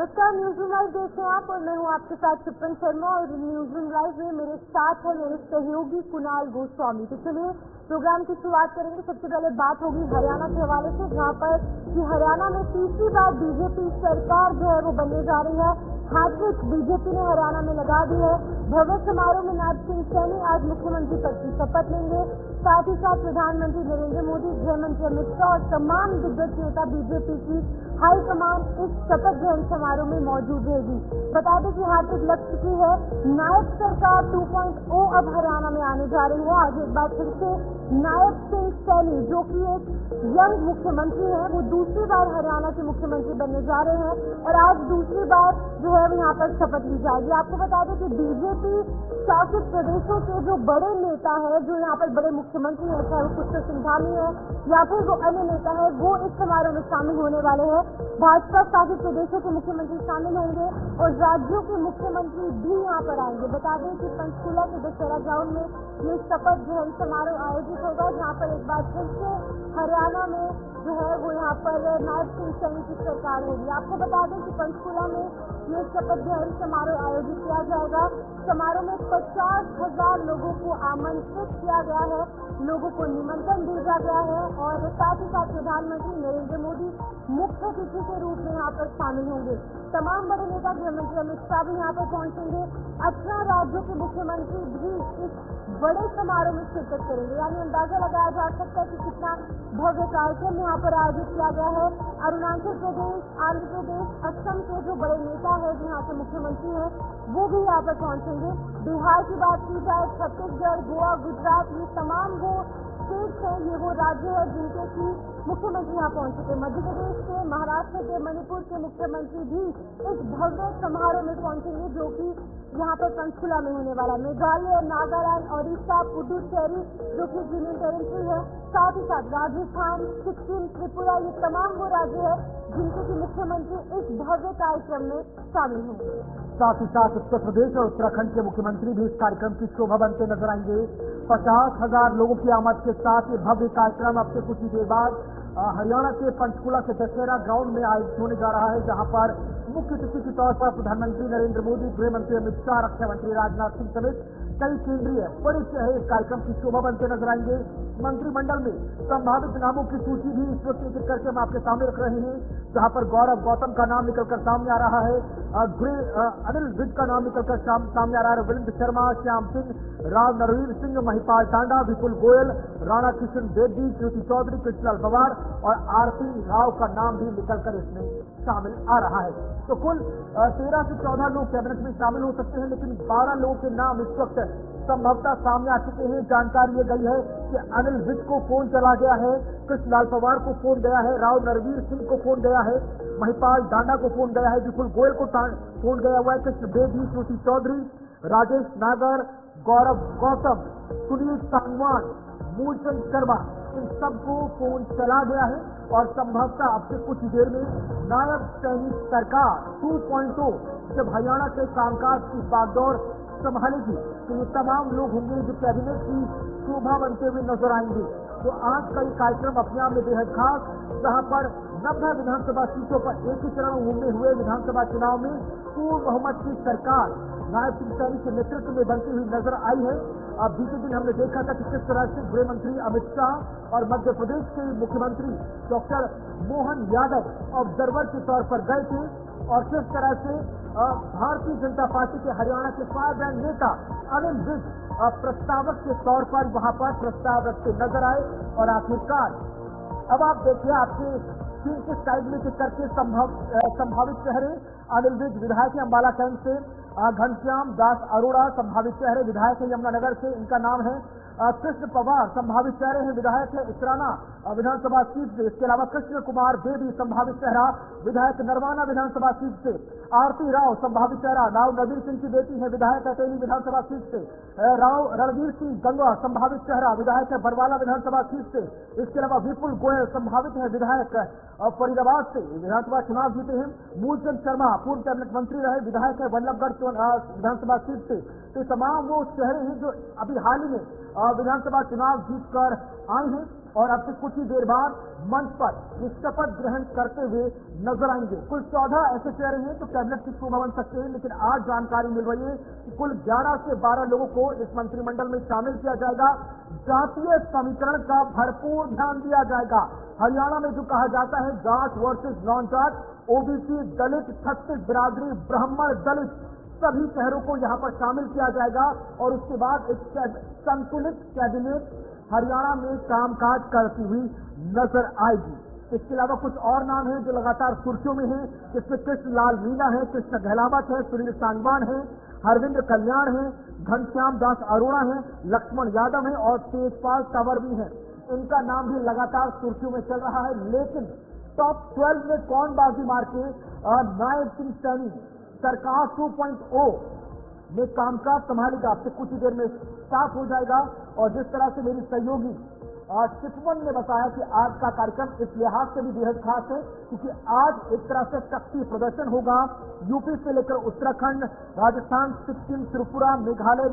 नमस्कार, news room live देख रहे हैं आप और मैं हूं आपके साथ चिपन शर्मा। और न्यूज रूम लाइव में मेरे साथ है मेरे सहयोगी कुणाल गोस्वामी। तो चलिए प्रोग्राम की शुरुआत करेंगे। सबसे पहले बात होगी हरियाणा के हवाले से, जहां पर कि हरियाणा में तीसरी बार बीजेपी सरकार जो है वो बनने जा रही है। हैट्रिक बीजेपी ने हरियाणा में लगा दी है। भव्य समारोह में नायब सिंह सैनी आज मुख्यमंत्री पद की शपथ लेंगे। साथ ही साथ प्रधानमंत्री नरेंद्र मोदी, गृह मंत्री अमित शाह और तमाम दिग्गज नेता बीजेपी की हाईकमान इस शपथ ग्रहण समारोह में मौजूद रहेगी। बता दें कि हैट्रिक लग चुकी है। नायब सरकार 2.0 अब हरियाणा में आने जा रही है। आज एक बार फिर से नायब सिंह सैनी, जो कि एक यंग मुख्यमंत्री है, वो दूसरी बार हरियाणा के मुख्यमंत्री बनने जा रहे हैं और आज दूसरी बार जो है यहाँ पर शपथ ली जाएगी। आपको बता दें कि बीजेपी शासित प्रदेशों के जो बड़े नेता है, जो यहाँ पर बड़े मुख्यमंत्री है, चाहे वो पुष्कर सिंह धामी है या फिर वो अन्य नेता है, वो इस समारोह में शामिल होने वाले हैं। भाजपा शासित प्रदेशों के मुख्यमंत्री शामिल होंगे और राज्यों के मुख्यमंत्री भी यहाँ पर आएंगे। बता दें कि पंचकुला के दशहरा ग्राउंड में ये शपथ ग्रहण समारोह आयोजित होगा, जहाँ पर एक बार फिर से हरियाणा में जो है वो यहाँ पर नायब सिंह सैनी की सरकार होगी। आपको बता दें कि पंचकुला में ये शपथ ग्रहण समारोह आयोजित किया जाएगा। समारोह में 50,000 लोगों को आमंत्रित किया गया है, लोगों को निमंत्रण भेजा गया है और साथ ही साथ प्रधानमंत्री नरेंद्र मोदी मुख्य अतिथि के रूप में यहाँ पर शामिल होंगे। तमाम बड़े नेता, गृह मंत्री अमित शाह भी यहाँ पर पहुंचेंगे। 18 राज्यों के मुख्यमंत्री भी इस बड़े समारोह में शिरकत करेंगे। यानी अंदाजा लगाया जा सकता है कि कितना भव्य कार्यक्रम यहाँ पर आयोजित किया गया है। अरुणाचल प्रदेश, आंध्र प्रदेश, असम के जो बड़े नेता है, जो यहाँ के मुख्यमंत्री हैं, वो भी यहाँ पर पहुंचेंगे। बिहार की बात की जाए, छत्तीसगढ़, गोवा, गुजरात, ये तमाम वो स्टेट्स हैं, ये वो राज्य है जिनके की मुख्यमंत्री यहाँ पहुंच चुके। मध्य प्रदेश के, महाराष्ट्र के, मणिपुर के मुख्यमंत्री भी इस भव्य समारोह में पहुंचेंगे, जो कि यहाँ पर पंचकुला में होने वाला। मेघालय, नागालैंड, ओडिशा, पुडुचेरी जो कि यूनियन टेरिटरी है, साथ ही साथ राजस्थान, सिक्किम, त्रिपुरा, ये तमाम वो राज्य है जिनके की मुख्यमंत्री इस भव्य कार्यक्रम में शामिल होंगे। साथ ही साथ उत्तर प्रदेश और उत्तराखंड के मुख्यमंत्री भी इस कार्यक्रम की शोभा बनते नजर आएंगे। 50,000 लोगों की आमद के साथ ये भव्य कार्यक्रम अब से कुछ ही देर बाद हरियाणा के पंचकुला के दशहरा ग्राउंड में आयोजित होने जा रहा है, जहां पर मुख्य अतिथि के तौर पर प्रधानमंत्री नरेंद्र मोदी, गृह मंत्री अमित शाह, रक्षा मंत्री राजनाथ सिंह समेत कई केंद्रीय बड़े चेहरे इस कार्यक्रम की शोभा बनते नजर आएंगे। मंत्रिमंडल में संभावित नामों की सूची भी इस वक्त एक करके हम आपके सामने रख रहे हैं, जहां पर गौरव गौतम का नाम निकलकर सामने आ रहा है, अनिल विज का नाम निकलकर सामने आ रहा है, रविंद्र शर्मा, श्याम सिंह, राव नरवीर सिंह, महिपाल टांडा, विपुल गोयल, राणा किशन रेड्डी, ज्योति चौधरी, कृष्णलाल पवार और आरती राव का नाम भी निकलकर इसमें शामिल आ रहा है। तो कुल 13 से 14 लोग कैबिनेट में शामिल हो सकते हैं, लेकिन 12 लोगों के नाम इस वक्त संभवतः सामने आ चुके हैं। जानकारी ये गई है कि अनिल विज को फोन चला गया है, कृष्णलाल पवार को फोन गया है, राव नरवीर सिंह को फोन गया है, महिपाल डांडा को फोन गया है, विपुल गोयल को फोन गया हुआ है, कृष्ण बेदी, ज्योति चौधरी, राजेश नागर, गौरव गौतम, सुनील सांगवान, मूलचंद शर्मा, इन सबको फोन चला गया है और संभवतः अब से कुछ देर में नायब सैनी सरकार 2.0 जब हरियाणा के कामकाज की बागडोर संभालेगी तो ये तमाम लोग होंगे जो कैबिनेट की शोभा बनते हुए नजर आएंगे। तो आज का ये कार्यक्रम अपने आप में बेहद खास, जहां पर 90 विधानसभा सीटों पर एक ही चरण में हुए विधानसभा चुनाव में पूर्ण बहुमत की सरकार नायब सिंह सैनी के नेतृत्व में बनती हुई नजर आई है। अब बीते दिन हमने देखा था कि किस तरह से गृह मंत्री अमित शाह और मध्य प्रदेश के मुख्यमंत्री डॉक्टर मोहन यादव ऑब्जर्वर के तौर पर गए थे और किस तरह से भारतीय जनता पार्टी के हरियाणा के फायरब्रांड नेता अनिल विज प्रस्तावक के तौर पर वहां पर प्रस्ताव रखते नजर आए। और आखिरकार अब आप देखिए, आपके स्क्रीन के साइड में करके संभावित चेहरे अनिल विज विधायक है अम्बाला कैंट से, घनश्याम दास अरोड़ा संभावित चेहरे विधायक है यमुनानगर से, इनका नाम है कृष्ण पवार, संभावित चेहरे हैं विधायक है इसराना विधानसभा सीट से। इसके अलावा कृष्ण कुमार बेदी संभावित चेहरा विधायक नरवाना विधानसभा सीट से, आरती राव संभावित चेहरा राव नरवीर सिंह की बेटी है विधायक अटेली विधानसभा सीट से, राव रणवीर सिंह गंगवा संभावित चेहरा विधायक है बरवाला विधानसभा सीट से। इसके अलावा विपुल गोयल संभावित है विधायक फरीदाबाद से, विधानसभा चुनाव जीते हैं। मूलचंद शर्मा पूर्व कैबिनेट मंत्री रहे, विधायक है वल्लभगढ़ विधानसभा सीट से। तो तमाम वो चेहरे हैं जो अभी हाल ही में विधानसभा चुनाव जीतकर आए हैं और अब से कुछ ही देर बाद मंच पर ये शपथ ग्रहण करते हुए नजर आएंगे। कुल 14 ऐसे चेहरे हैं जो कैबिनेट की शोभा बन सकते हैं, लेकिन आज जानकारी मिल रही है कि कुल 11 से 12 लोगों को इस मंत्रिमंडल में शामिल किया जाएगा। जातीय समीकरण का भरपूर ध्यान दिया जाएगा। हरियाणा में जो कहा जाता है Jat versus non Jat, OBC, Dalit, छत्तीस बिरादरी, ब्राह्मण, दलित, सभी शहरों को यहां पर शामिल किया जाएगा और उसके बाद एक संतुलित कैबिनेट हरियाणा में कामकाज करती हुई नजर आएगी। इसके अलावा कुछ और नाम हैं जो लगातार सुर्खियों में हैं, जिसमें कृष्ण लाल मीणा है, कृष्ण गहलावत है, सुनील सांगवान है, हरविंद्र कल्याण है, घनश्याम दास अरोड़ा है, लक्ष्मण यादव है और तेजपाल तंवर भी हैं। इनका नाम भी लगातार सुर्खियों में चल रहा है। लेकिन टॉप 12 में कौन बाजी मार के नायब सिंह सैनी सरकार 2.0 में कामकाज संभालेगा, आपसे कुछ ही देर में साफ हो जाएगा। और जिस तरह से मेरी सहयोगी चितवन ने बताया कि आज का कार्यक्रम इस लिहाज से भी बेहद खास है क्योंकि आज एक तरह से शक्ति प्रदर्शन होगा। यूपी से लेकर उत्तराखंड, राजस्थान, सिक्किम, त्रिपुरा, मेघालय,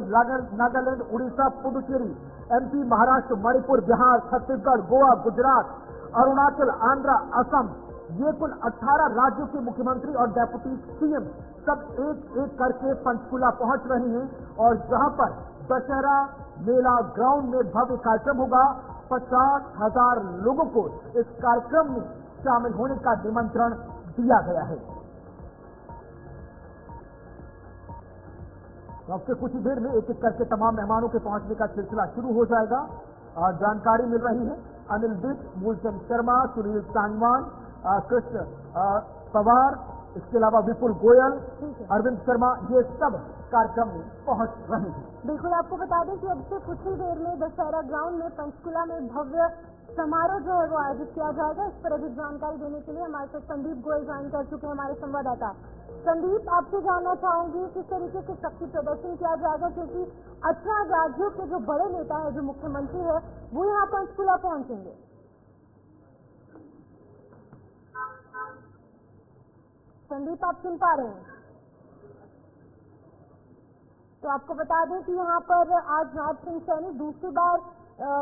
नागालैंड, उड़ीसा, पुडुचेरी, एमपी, महाराष्ट्र, मणिपुर, बिहार, छत्तीसगढ़, गोवा, गुजरात, अरुणाचल, आंध्र, असम, ये कुल 18 राज्यों के मुख्यमंत्री और डेप्यूटी सीएम सब एक एक करके पंचकुला पहुंच रहे हैं और जहां पर दशहरा मेला ग्राउंड में भव्य कार्यक्रम होगा। 50,000 लोगों को इस कार्यक्रम में शामिल होने का निमंत्रण दिया गया है। अब से कुछ ही देर में एक एक करके तमाम मेहमानों के पहुंचने का सिलसिला शुरू हो जाएगा। जानकारी मिल रही है अनिल विज, मूलचंद शर्मा, सुनील सांगवान, कृष्ण पवार, इसके अलावा विपुल गोयल, अरविंद शर्मा, ये सब कार्यक्रम में पहुंच रहे हैं। बिल्कुल, आपको बता दें कि अब से कुछ ही देर में दशहरा ग्राउंड में पंचकुला में भव्य समारोह जो है वो आयोजित किया जाएगा। इस पर अधिक जानकारी देने के लिए हमारे साथ संदीप गोयल ज्वाइन कर चुके हैं, हमारे संवाददाता। संदीप, आपसे जानना चाहूंगी किस तरीके से शक्ति प्रदर्शन किया जाएगा, क्योंकि 18 राज्यों के जो बड़े नेता है, जो मुख्यमंत्री है, वो यहाँ पंचकुला पहुंचेंगे। संदीप, आप सुन पा रहे हैं? तो आपको बता दें कि यहाँ पर आज नायब सिंह सैनी दूसरी बार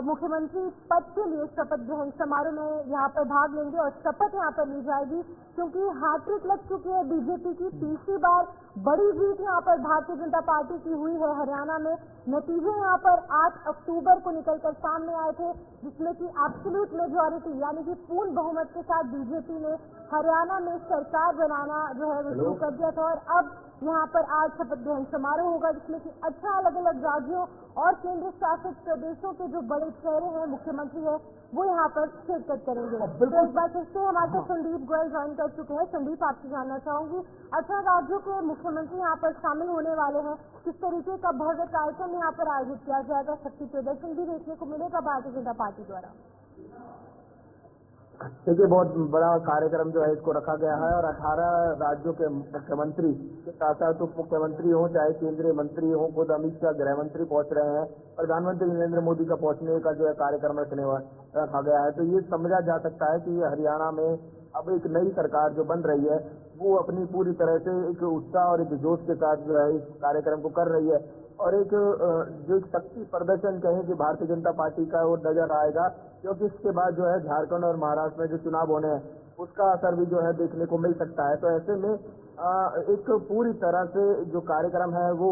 मुख्यमंत्री पद के लिए शपथ ग्रहण समारोह में यहाँ पर भाग लेंगे और शपथ यहाँ पर ली जाएगी, क्योंकि हैट्रिक लग चुकी है बीजेपी की। तीसरी बार बड़ी जीत यहाँ पर भारतीय जनता पार्टी की हुई है हरियाणा में। नतीजे यहाँ पर 8 अक्टूबर को निकलकर सामने आए थे, जिसमें कि एब्सोल्यूट मेजॉरिटी यानी कि पूर्ण बहुमत के साथ बीजेपी ने हरियाणा में सरकार बनाना जो है वो शुरू कर दिया था। और अब यहाँ पर आज शपथ ग्रहण समारोह होगा, जिसमें कि 18 अलग अलग राज्यों और केंद्र शासित प्रदेशों के जो बड़े चेहरे हैं, मुख्यमंत्री है, वो यहाँ पर शिरकत करेंगे। तो एक बार फिर से हमारे साथ संदीप गोयल ज्वाइन कर चुके हैं। संदीप, आपसे जानना चाहूंगी, 18 राज्यों के मुख्यमंत्री यहाँ पर शामिल होने वाले हैं, किस तरीके का भव्य कार्यक्रम यहाँ पर आयोजित किया जाएगा? शक्ति प्रदर्शन भी देखने को मिलेगा भारतीय जनता पार्टी द्वारा। देखिए, बहुत बड़ा कार्यक्रम जो है इसको रखा गया है और 18 राज्यों के मुख्यमंत्री के साथ साथ उप मुख्यमंत्री हों, चाहे केंद्रीय मंत्री हों, खुद अमित शाह गृह मंत्री पहुंच रहे हैं, प्रधानमंत्री नरेंद्र मोदी का पहुंचने का जो है कार्यक्रम रखा गया है। तो ये समझा जा सकता है कि हरियाणा में अब एक नई सरकार जो बन रही है वो अपनी पूरी तरह से एक उत्साह और एक जोश के साथ जो है इस कार्यक्रम को कर रही है और एक जो शक्ति प्रदर्शन कहें कि भारतीय जनता पार्टी का वो नजर आएगा, क्योंकि इसके बाद जो है झारखंड और महाराष्ट्र में जो चुनाव होने हैं उसका असर भी जो है देखने को मिल सकता है। तो ऐसे में एक पूरी तरह से जो कार्यक्रम है वो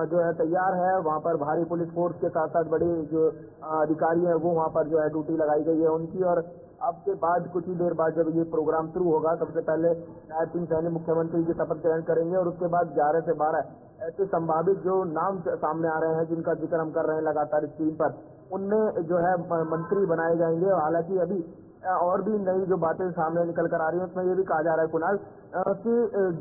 जो है तैयार है। वहाँ पर भारी पुलिस फोर्स के साथ साथ बड़े जो अधिकारी हैं वो वहाँ पर जो है ड्यूटी लगाई गई है उनकी। और अब के बाद कुछ ही देर बाद जब ये प्रोग्राम शुरू होगा, सबसे पहले नायब सिंह सैनी मुख्यमंत्री की शपथ ग्रहण करेंगे और उसके बाद 11 से 12 ऐसे संभावित जो नाम सामने आ रहे हैं जिनका जिक्र हम कर रहे हैं लगातार स्क्रीन पर, उनमें जो है मंत्री बनाए जाएंगे। हालांकि अभी और भी नई जो बातें सामने निकल कर आ रही हैं उसमें ये भी कहा जा रहा है कुणाल कि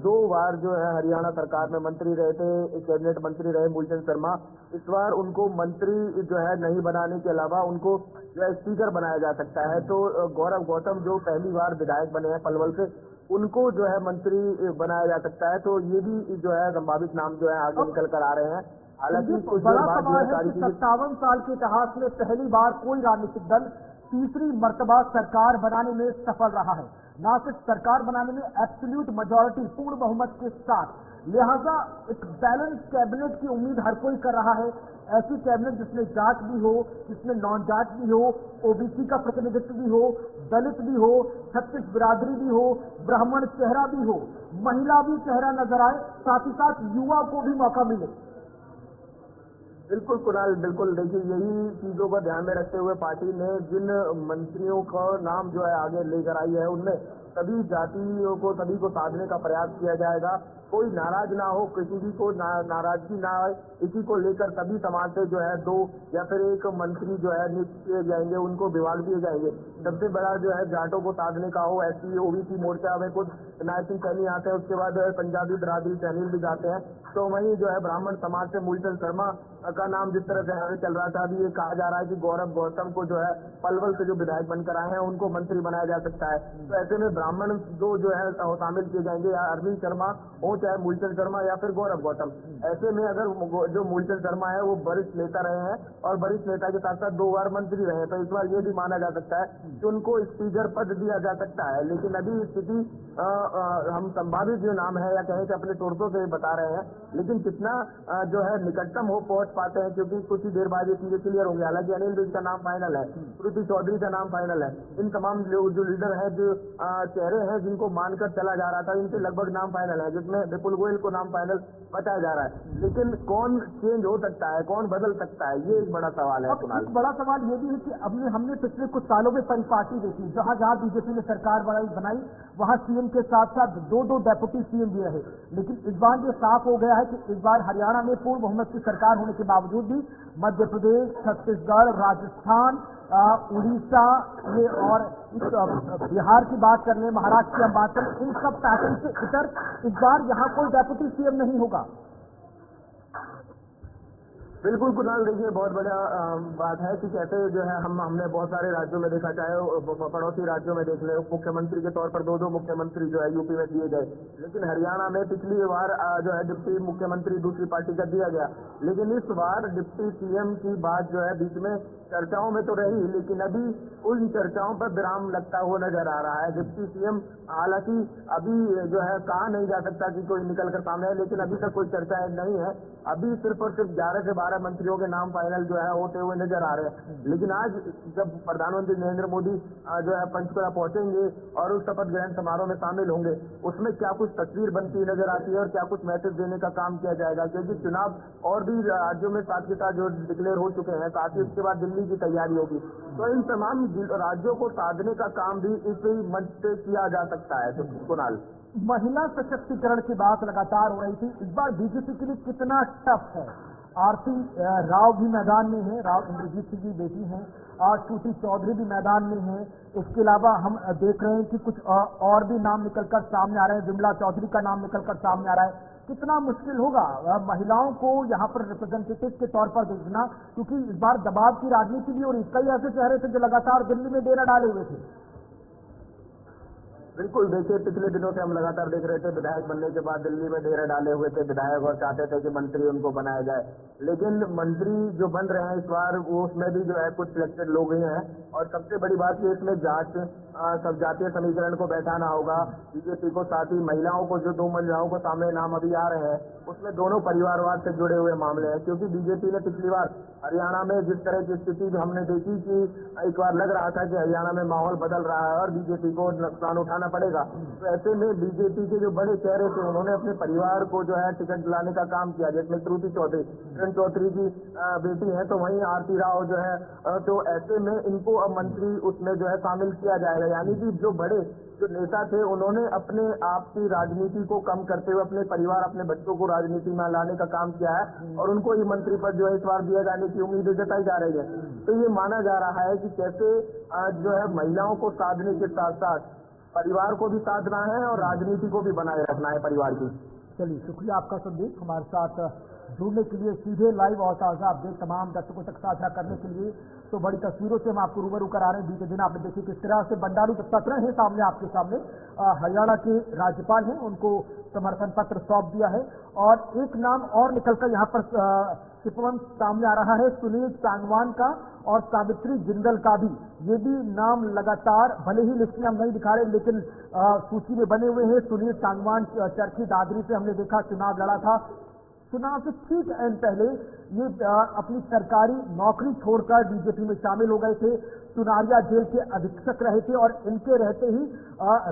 2 बार जो है हरियाणा सरकार में मंत्री रहे थे, कैबिनेट मंत्री रहे मूलचंद शर्मा, इस बार उनको मंत्री जो है नहीं बनाने के अलावा उनको जो है स्पीकर बनाया जा सकता है। तो गौरव गौतम जो पहली बार विधायक बने हैं पलवल से, उनको जो है मंत्री बनाया जा सकता है। तो ये भी जो है संभावित नाम जो है आगे निकल कर आ रहे हैं। हालांकि बड़ा सवाल है कि 57 साल के इतिहास में पहली बार कोई राजनीतिक दल तीसरी मर्तबा सरकार बनाने में सफल रहा है। न सिर्फ सरकार बनाने में एब्सोल्यूट मेजॉरिटी पूर्ण बहुमत के साथ, लिहाजा एक बैलेंस कैबिनेट की उम्मीद हर कोई कर रहा है। ऐसी कैबिनेट जिसमें जाट भी हो, जिसमें नॉन जाट भी हो, ओबीसी का प्रतिनिधित्व भी हो, दलित भी हो, छत्तीस बिरादरी भी हो, ब्राह्मण चेहरा भी हो, महिला भी चेहरा नजर आए, साथ ही साथ युवा को भी मौका मिले। बिल्कुल कुणाल, बिल्कुल। देखिए, यही चीजों को ध्यान में रखते हुए पार्टी ने जिन मंत्रियों का नाम जो है आगे लेकर आई है, उनमें सभी जातियों को, सभी को साधने का प्रयास किया जाएगा। कोई नाराज ना हो, किसी को नाराजगी ना आए, इसी को लेकर सभी समाज से जो है 2 या फिर 1 मंत्री जो है नियुक्त किए जाएंगे, उनको विभाग दिए जाएंगे। सबसे बड़ा जो है जाटों को साधने का हो, एससी ओबीसी मोर्चा में खुद नायब सिंह सैनी आते हैं, उसके बाद पंजाबी बिरादरी सैनी भी जाते हैं। तो वहीं जो है ब्राह्मण समाज से मूलचंद शर्मा का नाम जिस तरह से आगे चल रहा था, अभी ये कहा जा रहा है कि गौरव गौतम को जो है पलवल से जो विधायक बनकर आए हैं, उनको मंत्री बनाया जा सकता है। तो ऐसे में ब्राह्मण जो है शामिल किए जाएंगे, या अरविंद शर्मा हो, चाहे मूलचंद शर्मा या फिर गौरव गौतम। ऐसे में अगर जो मूलचंद शर्मा है वो वरिष्ठ नेता रहे हैं और वरिष्ठ नेता के साथ साथ 2 बार मंत्री रहे हैं, तो इस बार ये भी माना जा सकता है कि उनको स्पीकर पद दिया जा सकता है। लेकिन अभी स्थिति हम संभावित जो नाम है या कहें कि अपने सोर्सों से बता रहे हैं, लेकिन कितना जो है निकटतम हो पहुंच पाते हैं, क्योंकि कुछ ही देर बाद ये चीजें क्लियर होंगी। हालांकि अनिल विज का नाम फाइनल है, श्रुति चौधरी का नाम फाइनल है, इन तमाम जो लीडर है, जो चेहरे हैं जिनको मानकर चला जा रहा था, इनके लगभग नाम फाइनल है, जिसमें विपुल गोयल को नाम फाइनल बताया जा रहा है। लेकिन कौन चेंज हो सकता है, कौन बदल सकता है, ये एक बड़ा सवाल है। अब एक बड़ा सवाल ये भी है कि हमने पिछले कुछ सालों में परिपाटी देखी, जहां जहां बीजेपी ने सरकार बनाई वहां सीएम के साथ साथ 2 डेप्यूटी सीएम भी रहे। लेकिन इस बार ये साफ हो गया है कि इस बार हरियाणा में पूर्ण बहुमत की सरकार होने के बावजूद भी मध्य प्रदेश, छत्तीसगढ़, राजस्थान, उड़ीसा ये और बिहार की बात कर ले, महाराष्ट्र की हम बात करें, इन सब पैटर्न से इतर इस बार यहाँ कोई डेप्यूटी सीएम नहीं होगा। बिल्कुल कुणाल, देखिए बहुत बड़ा बात है कि कैसे जो है हमने बहुत सारे राज्यों में देखा, चाहे पड़ोसी राज्यों में देख ले, मुख्यमंत्री के तौर पर 2 मुख्यमंत्री जो है यूपी में दिए गए। लेकिन हरियाणा में पिछली बार जो है डिप्टी मुख्यमंत्री दूसरी पार्टी का दिया गया, लेकिन इस बार डिप्टी सीएम की बात जो है बीच में चर्चाओं में तो रही, लेकिन अभी उन चर्चाओं पर विराम लगता हुआ नजर आ रहा है। डिप्टी सीएम हालांकि अभी जो है कहा नहीं जा सकता कि कोई निकल कर सामने है, लेकिन अभी तक कोई चर्चा नहीं है। अभी सिर्फ और सिर्फ 11 से 12 मंत्रियों के नाम फाइनल जो है होते हुए नजर आ रहे हैं। लेकिन आज जब प्रधानमंत्री नरेंद्र मोदी जो है पंचकुला पहुंचेंगे और उस शपथ ग्रहण समारोह में शामिल होंगे, उसमें क्या कुछ तस्वीर बनती नजर आती है और क्या कुछ मैसेज देने का काम किया जाएगा, क्योंकि चुनाव और भी राज्यों में साथ के साथ जो डिक्लेयर हो चुके हैं, साथ ही उसके बाद दिल्ली की तैयारी होगी। तो इन तमाम राज्यों को साधने का काम भी इस मंच से किया जा सकता है। तो कुणाल, महिला सशक्तिकरण की बात लगातार हो रही थी, इस बार बीजेपी के लिए कितना टफ है? आरती राव भी मैदान में है, राव इंद्रजीत सिंह की बेटी हैं, और श्रुति चौधरी भी मैदान में है। इसके अलावा हम देख रहे हैं कि कुछ और भी नाम निकलकर सामने आ रहे हैं, विमला चौधरी का नाम निकलकर सामने आ रहा है। कितना मुश्किल होगा महिलाओं को यहाँ पर रिप्रेजेंटेटिव के तौर पर देखना, क्योंकि इस बार दबाव की राजनीति भी हो रही। कई ऐसे चेहरे थे जो लगातार दिल्ली में डेरा डाले हुए थे। बिल्कुल, देखिए पिछले दिनों से हम लगातार देख रहे थे, विधायक बनने के बाद दिल्ली में डेरा डाले हुए थे विधायक और चाहते थे कि मंत्री उनको बनाया जाए। लेकिन मंत्री जो बन रहे हैं इस बार, वो उसमें भी जो है कुछ सिलेक्टेड लोग ही हैं। और सबसे बड़ी बात ये इसमें जाट सब जातीय समीकरण को बैठाना होगा बीजेपी को, साथ ही महिलाओं को, जो 2 महिलाओं को सामने नाम अभी आ रहे हैं, उसमें दोनों परिवारवाद से जुड़े हुए मामले हैं। क्योंकि बीजेपी ने पिछली बार हरियाणा में जिस तरह की स्थिति हमने देखी कि एक बार लग रहा था कि हरियाणा में माहौल बदल रहा है और बीजेपी को नुकसान उठाना पड़ेगा, तो ऐसे में बीजेपी के जो बड़े चेहरे थे, उन्होंने अपने परिवार को जो है टिकट दिलाने का काम किया, जिसमें श्रुति चौधरी किरण चौधरी की बेटी है, तो वहीं आरती राव जो है, तो ऐसे में इनको अब मंत्री उसमें जो है शामिल किया जाएगा। यानी कि जो बड़े जो नेता थे, उन्होंने अपने आप की राजनीति को कम करते हुए अपने परिवार, अपने बच्चों को राजनीति में लाने का काम किया है और उनको ये मंत्री पद जो है इस बार दिया जाने की उम्मीद जताई जा रही है। तो ये माना जा रहा है कि कैसे जो है महिलाओं को साधने के साथ साथ परिवार को भी साधना है और राजनीति को भी बनाए रखना है परिवार की। चलिए, शुक्रिया आपका संदेश हमारे साथ जुड़ने के लिए, सीधे लाइव और ताज़ा अपडेट तमाम दर्शकों तक साझा करने के लिए। तो बड़ी तस्वीरों से हम आपको रूबरू करा रहे हैं। बीते दिन आपने देखी किस तरह से बंडारू दत्तात्रेय हैं सामने आपके सामने, हरियाणा के राज्यपाल हैं, उनको समर्थन पत्र सौंप दिया है। और एक नाम और निकलकर यहाँ पर शिपवन सामने आ रहा है, सुनील सांगवान का और सावित्री जिंदल का भी। ये भी नाम लगातार, भले ही लिस्ट में हम नहीं दिखा रहे, लेकिन सूची में बने हुए हैं। सुनील सांगवान चरखी दादरी से हमने देखा चुनाव लड़ा था। चुनाव से ठीक पहले ये अपनी सरकारी नौकरी छोड़कर बीजेपी में शामिल हो गए थे। चुनारिया जेल के अधीक्षक रहे थे और इनके रहते ही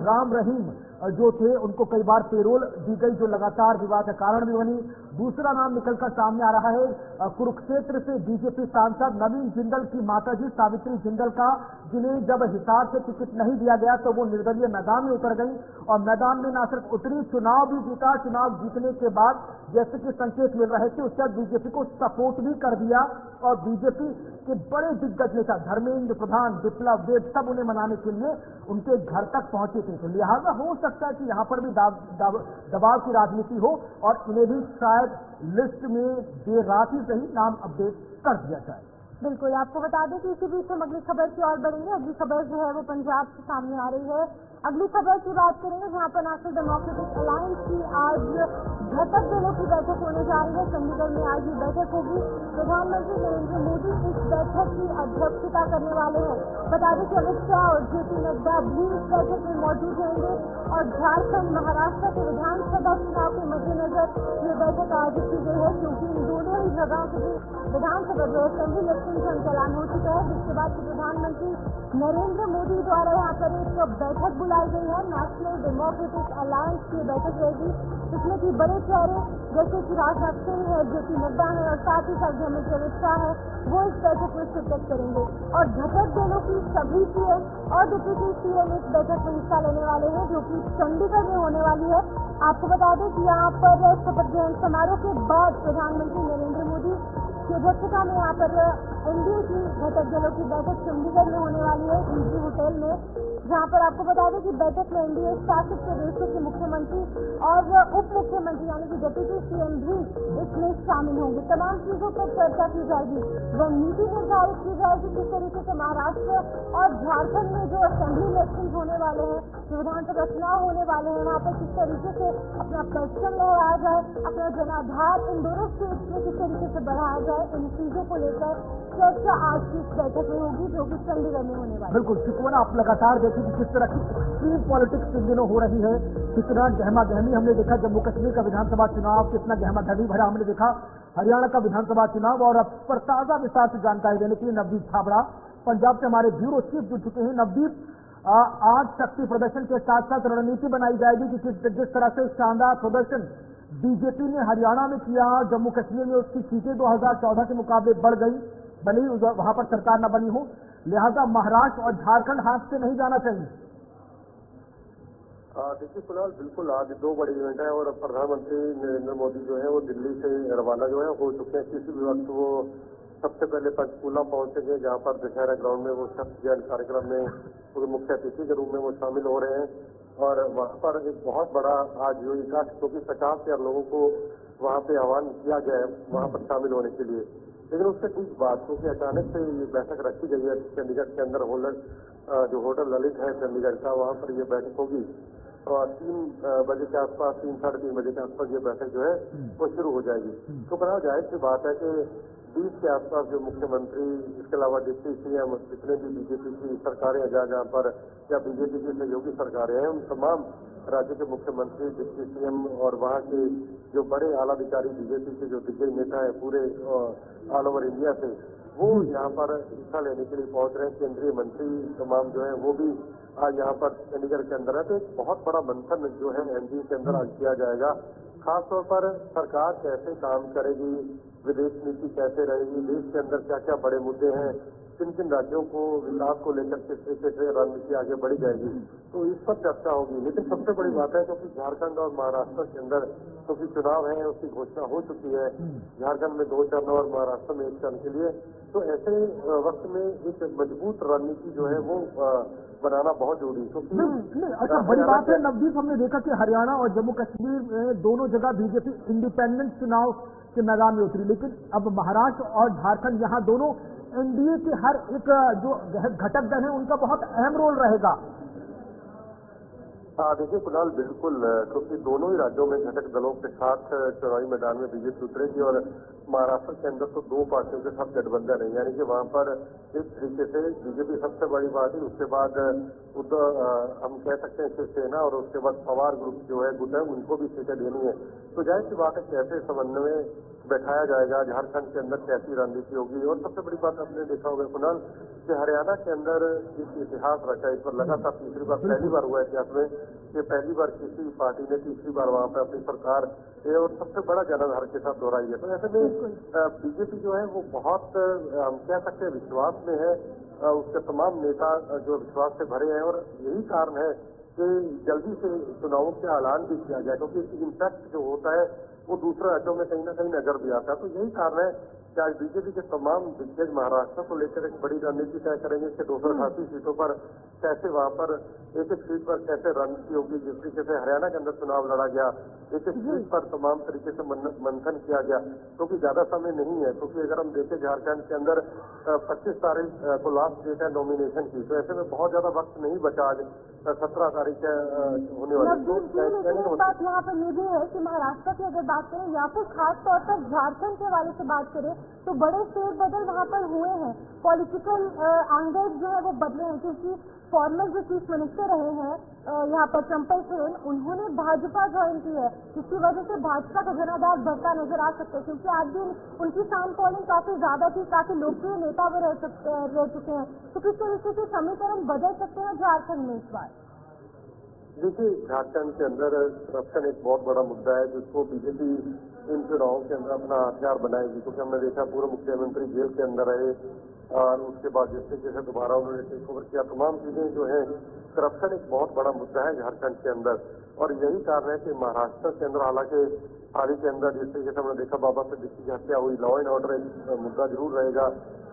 राम रहीम जो थे उनको कई बार पेरोल दी गई, जो लगातार विवाद का कारण भी बनी। दूसरा नाम निकलकर सामने आ रहा है कुरुक्षेत्र से बीजेपी सांसद नवीन जिंदल की माताजी सावित्री जिंदल का, जिन्हें जब हिसार से टिकट नहीं दिया गया तो वो निर्दलीय मैदान में उतर गई और मैदान में न सिर्फ उतरी, चुनाव भी जीता। चुनाव जीतने के बाद जैसे कि संकेत मिल रहे थे उसके बाद बीजेपी को सपोर्ट भी कर दिया और बीजेपी के बड़े दिग्गज नेता धर्मेंद्र प्रधान, विप्लव देव सब उन्हें मनाने के लिए उनके घर तक पहुंचे थे। तो लिहाजा हो सकता है कि यहाँ पर भी दबाव की राजनीति हो और इन्हें भी शायद लिस्ट में देर रात ही सही नाम अपडेट कर दिया जाए। बिल्कुल, आपको बता दें कि इसी बीच हम अगली खबर की ओर बढ़ेंगे। अगली खबर जो है वो पंजाब से सामने आ रही है। अगली खबर की बात करेंगे जहां पर नेशनल डेमोक्रेटिक अलायंस की आज घटक दलों की बैठक होने जा रही है। चंडीगढ़ में आज ये बैठक होगी। प्रधानमंत्री नरेंद्र मोदी इस बैठक की अध्यक्षता करने वाले हैं। बता दें कि अमित शाह और जेपी नड्डा भी इस बैठक में मौजूद रहेंगे और झारखंड महाराष्ट्र के विधानसभा चुनाव के मद्देनजर ये बैठक आयोजित की गई है, क्योंकि इन दोनों ही जगहों के विधानसभा जो असेंबली इलेक्शन का ऐलान हो चुका है, जिसके बाद प्रधानमंत्री नरेंद्र मोदी द्वारा यहाँ पर एक बैठक बुलाई गई है। नेशनल डेमोक्रेटिक अलायंस की बैठक रहेगी, जिसमें कि बड़े चेहरे जैसे कि राजनाथ सिंह है, जेपी नड्डा है और साथ ही साथ गृहमंत्री अमित शाह है, वो इस बैठक में शिरकत करेंगे। और घटक दलों की सभी सीएम और डिप्टी सीएम इस बैठक में हिस्सा लेने वाले हैं, जो कि चंडीगढ़ में होने वाली है। आपको बता दें कि यहाँ पर शपथ ग्रहण समारोह के बाद प्रधानमंत्री नरेंद्र मोदी की अध्यक्षता में यहाँ पर एनडीए की घटक दलों की बैठक चंडीगढ़ में होने वाली है, इनकी होटल में, जहाँ पर आपको बता दें कि बैठक में एनडीए शासित प्रदेशों के मुख्यमंत्री और उप मुख्यमंत्री यानी कि डिप्टी सीएम भी इसमें शामिल होंगे। तमाम चीजों पर चर्चा की जाएगी, रणनीति निर्धारित की जाएगी किस तरीके से महाराष्ट्र और झारखंड में जो असेंबली इलेक्शन होने वाले हैं, जो विधानसभा चुनाव होने वाले हैं, वहाँ पर किस तरीके से अपना परचम लहराया जाए, अपना जनाधार इन दोनों स्टेट्स में किस तरीके से बढ़ाया जाए, इन चीजों को लेकर चर्चा आज की इस बैठक में होगी, जो कि चंडीगढ़ में होने वाली है। बिल्कुल शिकवन, आप लगातार देखिए कि किस तरह की एक्सट्रीम पॉलिटिक्स इन दिनों हो रही है, कितना गहमा गहमी हमने देखा जम्मू कश्मीर का विधानसभा चुनाव, कितना गहमा गहमी भरा हमने देखा हरियाणा का विधानसभा चुनाव। और अब पर ताजा विस्तार से जानकारी देने के लिए नवदीप छाबड़ा पंजाब से हमारे ब्यूरो चीफ जुड़ चुके हैं। नवदीप, आज शक्ति प्रदर्शन के साथ साथ रणनीति बनाई जाएगी कि जिस तरह से शानदार प्रदर्शन बीजेपी ने हरियाणा में किया, जम्मू कश्मीर में उसकी सीटें 2014 के मुकाबले बढ़ गई, भले ही वहां पर सरकार न बनी हो, लिहाजा महाराष्ट्र और झारखंड हाथ से नहीं जाना चाहिए। देखिए फिलहाल बिल्कुल आज दो बड़े इवेंट है और प्रधानमंत्री नरेंद्र मोदी जो है वो दिल्ली से रवाना जो है हो चुके हैं। किसी भी वक्त वो सबसे पहले पंचकूला पहुंचेंगे, जहां पर दशहरा ग्राउंड में वो शक्ति ग्रहण कार्यक्रम में मुख्य अतिथि के रूप में वो शामिल हो रहे हैं। और वहां पर एक बहुत बड़ा आज जो इकास क्योंकि 50,000 लोगों को वहां पे आह्वान किया गया है वहां पर शामिल होने के लिए। लेकिन उससे कुछ बात क्योंकि अचानक से ये बैठक रखी गई है चंडीगढ़ के अंदर जो होटल ललित है चंडीगढ़ का, वहां पर ये बैठक होगी और 3 बजे के आसपास 3 साढ़े 3 बजे के आसपास ये बैठक जो है वो शुरू हो जाएगी। तो बड़ा जाहिर सी बात है कि 20 के आसपास जो मुख्यमंत्री, इसके अलावा डिप्टी सीएम, जितने भी बीजेपी की सरकारें हैं जहाँ पर या बीजेपी की सहयोगी सरकारें हैं, उन तमाम राज्य के मुख्यमंत्री, डिप्टी सीएम और वहाँ के जो बड़े आला अधिकारी बीजेपी के जो दिग्गज नेता है पूरे ऑल ओवर इंडिया से, वो यहाँ पर हिस्सा लेने के लिए पहुंच रहे हैं। केंद्रीय मंत्री तमाम जो है वो भी आज यहाँ पर चंडीगढ़ के अंदर है। तो एक बहुत बड़ा मंथन जो है एनडीए के अंदर आज किया जाएगा। खासतौर पर सरकार कैसे काम करेगी, विदेश नीति कैसे रहेगी, देश के अंदर क्या क्या बड़े मुद्दे हैं, किन किन राज्यों को विकास को लेकर किस तरीके से रणनीति आगे बढ़ी जाएगी, तो इस पर चर्चा होगी। लेकिन सबसे बड़ी बात है क्योंकि झारखंड और महाराष्ट्र के अंदर क्योंकि चुनाव है उसकी घोषणा हो चुकी है, झारखंड में 2 चरण और महाराष्ट्र में 1 चरण के लिए, तो ऐसे वक्त में एक मजबूत रणनीति जो है वो बनाना बहुत जरूरी है। क्योंकि अच्छा बड़ी बात है नवदीप, हमने देखा कि हरियाणा और जम्मू कश्मीर में दोनों जगह बीजेपी इंडिपेंडेंट चुनाव के मैदान में उतरी, लेकिन अब महाराष्ट्र और झारखंड यहाँ दोनों एनडीए के हर एक जो घटक दल है उनका बहुत अहम रोल रहेगा। देखिए कुणाल, बिल्कुल, क्योंकि दोनों ही राज्यों में घटक दलों के साथ चुनावी मैदान में बीजेपी उतरेगी और महाराष्ट्र के अंदर तो दो पार्टियों के साथ गठबंधन है, यानी कि वहां पर एक तरीके से बीजेपी सबसे बड़ी पार्टी, उसके बाद उद्धव, हम कह सकते हैं शिवसेना, और उसके बाद पवार ग्रुप जो है गुट है, उनको भी सीटें देनी है। तो जाहिर सी बात है कैसे समन्वय बैठाया जाएगा, झारखंड के अंदर कैसी रणनीति होगी। और सबसे बड़ी बात आपने देखा होगा कुणाल कि हरियाणा के अंदर एक इतिहास रचा, इस पर लगातार तीसरी बार, पहली बार हुआ इतिहास में कि पहली बार किसी पार्टी ने तीसरी बार वहां पर अपनी सरकार और सबसे बड़ा जनाधार के साथ दोहराई है। तो ऐसे में बीजेपी जो है वो बहुत, हम कह सकते हैं, विश्वास में है। उसके तमाम नेता जो विश्वास से भरे हैं, और यही कारण है कि जल्दी से चुनावों का ऐलान भी किया गया, क्योंकि इम्पैक्ट जो होता है वो दूसरे राज्यों में कहीं ना कहीं नजर भी आता है। तो यही कारण है कि आज बीजेपी के तमाम दिग्गज महाराष्ट्र को लेकर एक बड़ी रणनीति तय करेंगे कि 288 सीटों पर कैसे, वहां पर एक एक सीट पर कैसे रणनीति होगी। जिस तरीके से हरियाणा के अंदर चुनाव लड़ा गया, एक एक सीट पर तमाम तरीके से मंथन किया गया, क्योंकि ज्यादा समय नहीं है। क्योंकि अगर हम देखें झारखंड के अंदर 25 तारीख को लास्ट डेट है नॉमिनेशन की, तो ऐसे में बहुत ज्यादा वक्त नहीं बचा। आज 17 तारीख होने वाली बात यहाँ पर ये भी है कि महाराष्ट्र की अगर बात करें या फिर खास तौर पर झारखंड के हवाले से बात करें तो बड़े फेरबदल वहाँ पर हुए हैं। पॉलिटिकल एंगल्स जो है वो बदले हैं, क्योंकि फॉर्मर जो चीफ मिनिस्टर रहे हैं यहाँ पर चंपल सोरेन, उन्होंने भाजपा ज्वाइन की है, जिसकी वजह से भाजपा का जनाधार बढ़ता नजर आ सकता है। क्योंकि आज भी उनकी साउंड कॉलिंग काफी ज्यादा थी, काफी लोकप्रिय नेता भी रह चुके हैं। तो किस तरीके से समीकरण बदल सकते हैं झारखंड में इस बार? देखिए, झारखंड के अंदर करप्शन एक बहुत बड़ा मुद्दा है, जिसको बीजेपी इन चुनावों के अंदर अपना हथियार बनाएगी। क्योंकि हमने देखा पूर्व मुख्यमंत्री जेल के अंदर रहे, और उसके बाद जिस तरीके से दोबारा उन्होंने टेक ओवर किया, तमाम चीजें जो है, करप्शन एक बहुत बड़ा मुद्दा है झारखंड के अंदर। और यही कारण है कि महाराष्ट्र के अंदर, हालांकि हाल ही के अंदर जिस तरीके से हमने देखा बाबा सिद्दीकी की हत्या हुई, लॉ एंड ऑर्डर एक मुद्दा जरूर रहेगा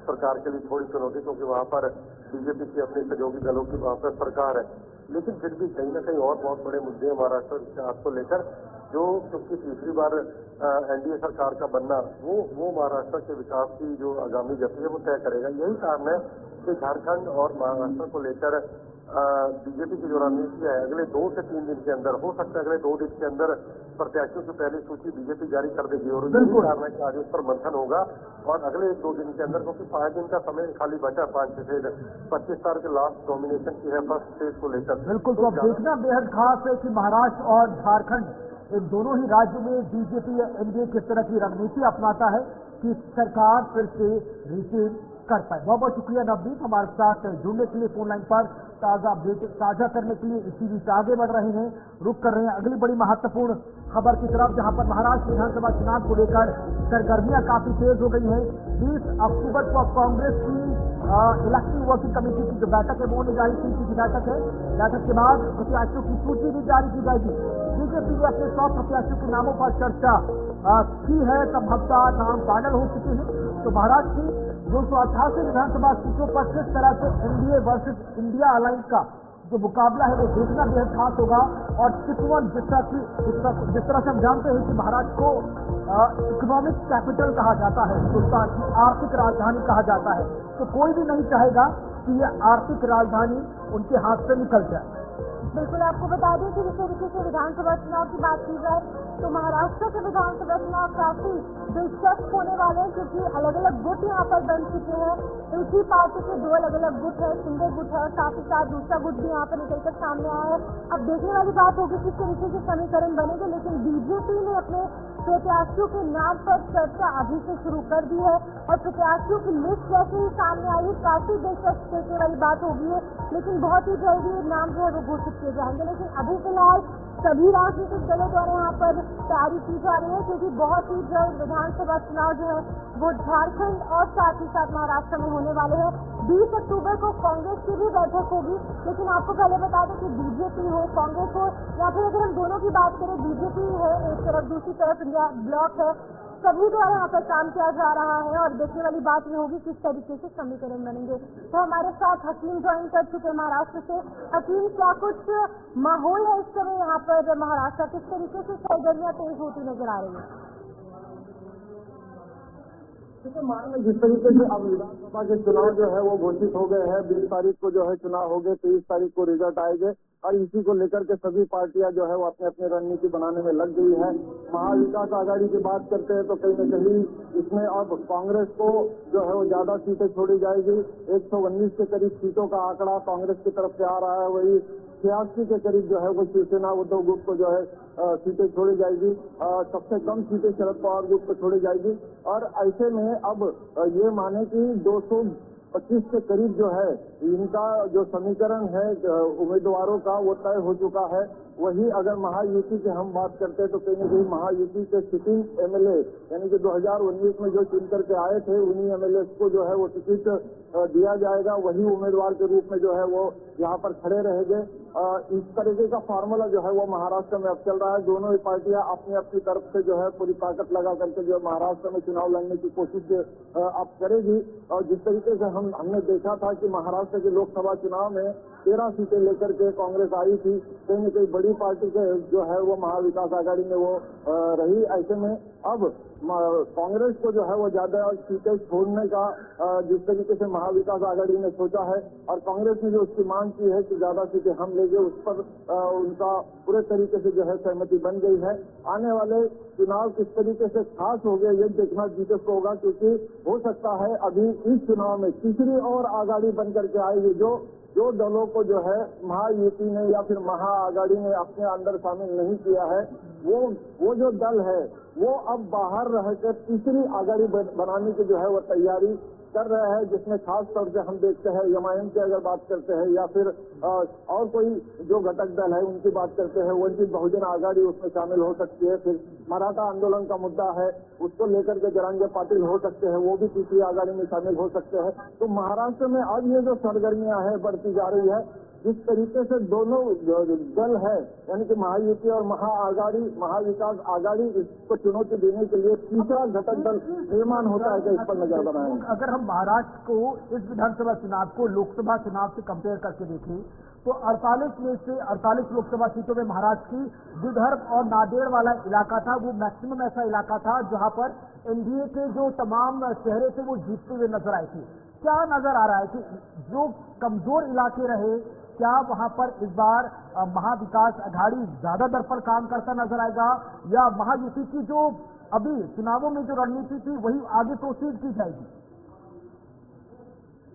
सरकार के लिए, थोड़ी चुनौती, क्योंकि वहां पर बीजेपी की अपनी सहयोगी दलों की वहां पर सरकार है। लेकिन फिर भी कहीं ना कहीं और बहुत बड़े मुद्दे हैं महाराष्ट्र इतिहास को लेकर, जो क्योंकि तीसरी बार एनडीए सरकार का बनना वो महाराष्ट्र के विकास की जो आगामी गति है वो तय करेगा। यही कारण है कि झारखंड और महाराष्ट्र को लेकर बीजेपी की जो रणनीति है, अगले 2 से 3 दिन के अंदर, हो सकता है अगले 2 दिन के अंदर प्रत्याशियों की पहली सूची बीजेपी जारी कर देगी। और यही कारण है कि आज उस पर मंथन होगा, और अगले 1-2 दिन के अंदर, क्योंकि 5 दिन का समय खाली बचा, 5 से 25 तारीख के लास्ट नॉमिनेशन की है फर्स्ट स्टेज को लेकर। बिल्कुल, तो अब देखना बेहद खास है कि महाराष्ट्र और झारखंड इन दोनों ही राज्यों में बीजेपी या एनडीए किस तरह की रणनीति अपनाता है कि सरकार फिर से रिटेन कर पाए। बहुत बहुत शुक्रिया नवदीप, हमारे साथ जुड़ने के लिए, फोन लाइन पर ताजा अपडेट साझा करने के लिए। इसी बीच आगे बढ़ रहे हैं, रुक कर रहे हैं अगली बड़ी महत्वपूर्ण खबर की तरफ, जहां पर महाराष्ट्र विधानसभा चुनाव को लेकर सरगर्मियां काफी तेज हो गई हैं। 20 अक्टूबर को कांग्रेस की इलेक्शन वर्किंग कमेटी की जो बैठक है वो होने जा रही थी, बैठक है। बैठक के बाद प्रत्याशियों की सूची भी जारी की जाएगी। बीजेपी ने अपने 100 प्रत्याशियों के नामों पर चर्चा की है, तब हफ्ता नाम फाइनल हो चुके हैं। तो महाराष्ट्र की 288 विधानसभा सीटों पर किस तरह से एनडीए वर्सेस इंडिया अलायंस का जो मुकाबला है वो देखना बेहद खास होगा। और चितवन, जिस तरह से हम जानते हैं कि महाराष्ट्र को इकोनॉमिक कैपिटल कहा जाता है, हिंदुस्तान की आर्थिक राजधानी कहा जाता है, तो कोई भी नहीं चाहेगा कि ये आर्थिक राजधानी उनके हाथ से निकल जाए। बिल्कुल, आपको बता दें कि जिस तरीके से विधानसभा चुनाव की बात की जाए तो महाराष्ट्र के विधानसभा चुनाव काफी दिलचस्प होने वाले हैं, क्योंकि अलग अलग गुट यहाँ पर बन चुके हैं। उसी पार्टी के 2 अलग अलग गुट है, शिंदे गुट है और साथ ही साथ दूसरा गुट भी यहाँ पर निकलकर सामने आया है। अब देखने वाली बात होगी किस तरीके से समीकरण बनेंगे, लेकिन बीजेपी ने अपने प्रत्याशियों के नाम पर चर्चा अभी से शुरू कर दी है, और प्रत्याशियों की लिस्ट जैसे ही सामने आई है काफी दिलचस्प देखने वाली बात होगी है। लेकिन बहुत ही जल्दी नाम जो है वो घोषित किए जाएंगे। लेकिन अभी फिलहाल सभी राजनीतिक दलों द्वारा यहाँ पर तैयारी की जा रही है, क्योंकि बहुत ही जल्द विधानसभा चुनाव जो है वो झारखंड और साथ ही साथ महाराष्ट्र में होने वाले हैं। 20 अक्टूबर को कांग्रेस की भी बैठक होगी, लेकिन आपको पहले बता दें कि बीजेपी हो, कांग्रेस हो, या फिर अगर हम दोनों की बात करें, बीजेपी है एक तरफ, दूसरी तरफ इंडिया ब्लॉक है, सभी द्वारा यहाँ पर काम किया जा रहा है। और देखने वाली बात ये होगी किस तरीके से समीकरण बनेंगे। तो हमारे साथ हकीम ज्वाइन कर चुके हैं महाराष्ट्र से। हकीम, क्या कुछ माहौल है इस समय यहाँ पर महाराष्ट्र, किस तरीके से सरगर्मियां तेज होती नजर आ रही है? जिस तरीके से अब विधानसभा के चुनाव जो है वो घोषित हो गए हैं, 20 तारीख को जो है चुनाव हो गए, 23 तारीख को रिजल्ट आएंगे। और इसी को लेकर के सभी पार्टियां जो है वो अपने अपने रणनीति बनाने में लग गई है। महाविकास आघाड़ी की बात करते हैं तो कहीं न कहीं इसमें अब कांग्रेस को जो है वो ज्यादा सीटें छोड़ी जाएगी। 119 के करीब सीटों का आंकड़ा कांग्रेस की तरफ से आ रहा है, वही 86 के करीब जो है वो शिवसेना उद्धव ग्रुप को जो है सीटें छोड़ी जाएगी। सबसे कम सीटें शरद पवार ग्रुप को छोड़ी जाएगी। और ऐसे में अब ये माने कि 225 के करीब जो है इनका जो समीकरण है उम्मीदवारों का वो तय हो चुका है। वही अगर महायुति की हम बात करते हैं तो कहीं न कहीं महायुति के सिटिंग एमएलए यानी कि 2019 में जो चुन करके आए थे उन्हीं एमएलए को जो है वो टिकट दिया जाएगा। वही उम्मीदवार के रूप में जो है वो यहाँ पर खड़े रहेंगे। इस तरीके का फार्मूला जो है वो महाराष्ट्र में अब चल रहा है। दोनों ही पार्टियां अपनी अपनी तरफ से जो है पूरी ताकत लगा करके जो महाराष्ट्र में चुनाव लड़ने की कोशिश अब करेगी। और जिस तरीके से हमने देखा था कि महाराष्ट्र के लोकसभा चुनाव में 13 सीटें लेकर के कांग्रेस आई थी, कहीं न कहीं बड़ी पार्टी के जो है वो महाविकास आघाड़ी में वो रही। ऐसे में अब कांग्रेस को जो है वो ज्यादा सीटें छोड़ने का जिस तरीके से महाविकास आघाड़ी ने सोचा है और कांग्रेस ने जो उसकी मांग की है कि ज्यादा सीटें हम लेंगे, उस पर उनका पूरे तरीके से जो है सहमति बन गई है। आने वाले चुनाव किस तरीके से खास हो गए ये देखना दिलचस्प होगा, क्योंकि हो सकता है अभी इस चुनाव में तीसरी और आघाड़ी बन करके आएगी। जो दलों को जो है महायुति ने या फिर महाआघाड़ी ने अपने अंदर शामिल नहीं किया है, वो जो दल है वो अब बाहर रहकर तीसरी आघाड़ी बनाने की जो है वो तैयारी कर रहे हैं, जिसमें खास तौर से हम देखते हैं एमआईएम की अगर बात करते हैं या फिर और कोई जो घटक दल है उनकी बात करते हैं, वंचित बहुजन आघाड़ी उसमें शामिल हो सकती है। फिर मराठा आंदोलन का मुद्दा है, उसको लेकर के जरांगे पाटिल हो सकते हैं, वो भी तीसरी आघाड़ी में शामिल हो सकते हैं। तो महाराष्ट्र में अब ये जो सरगर्मियां हैं बढ़ती जा रही है, जिस तरीके से दोनों दल है यानी कि महायुति और महाआघाड़ी महाविकास आघाड़ी इसको चुनौती देने के लिए तीसरा घटक दल निर्माण होता है कि इस पर नजर बनाए। अगर हम महाराष्ट्र को इस विधानसभा चुनाव को लोकसभा चुनाव से कंपेयर करके देखें तो 48 में से 48 लोकसभा सीटों में महाराष्ट्र की विदर्भ और नांदेड़ वाला इलाका था, वो मैक्सिमम ऐसा इलाका था जहां पर एनडीए के जो तमाम चेहरे थे वो जीतते हुए नजर आए थे। क्या नजर आ रहा है कि जो कमजोर इलाके रहे, क्या वहां पर इस बार महाविकास आघाड़ी ज्यादा दर पर काम करता नजर आएगा या महायुति की जो अभी चुनावों में जो रणनीति थी वही आगे प्रोसीड की जाएगी?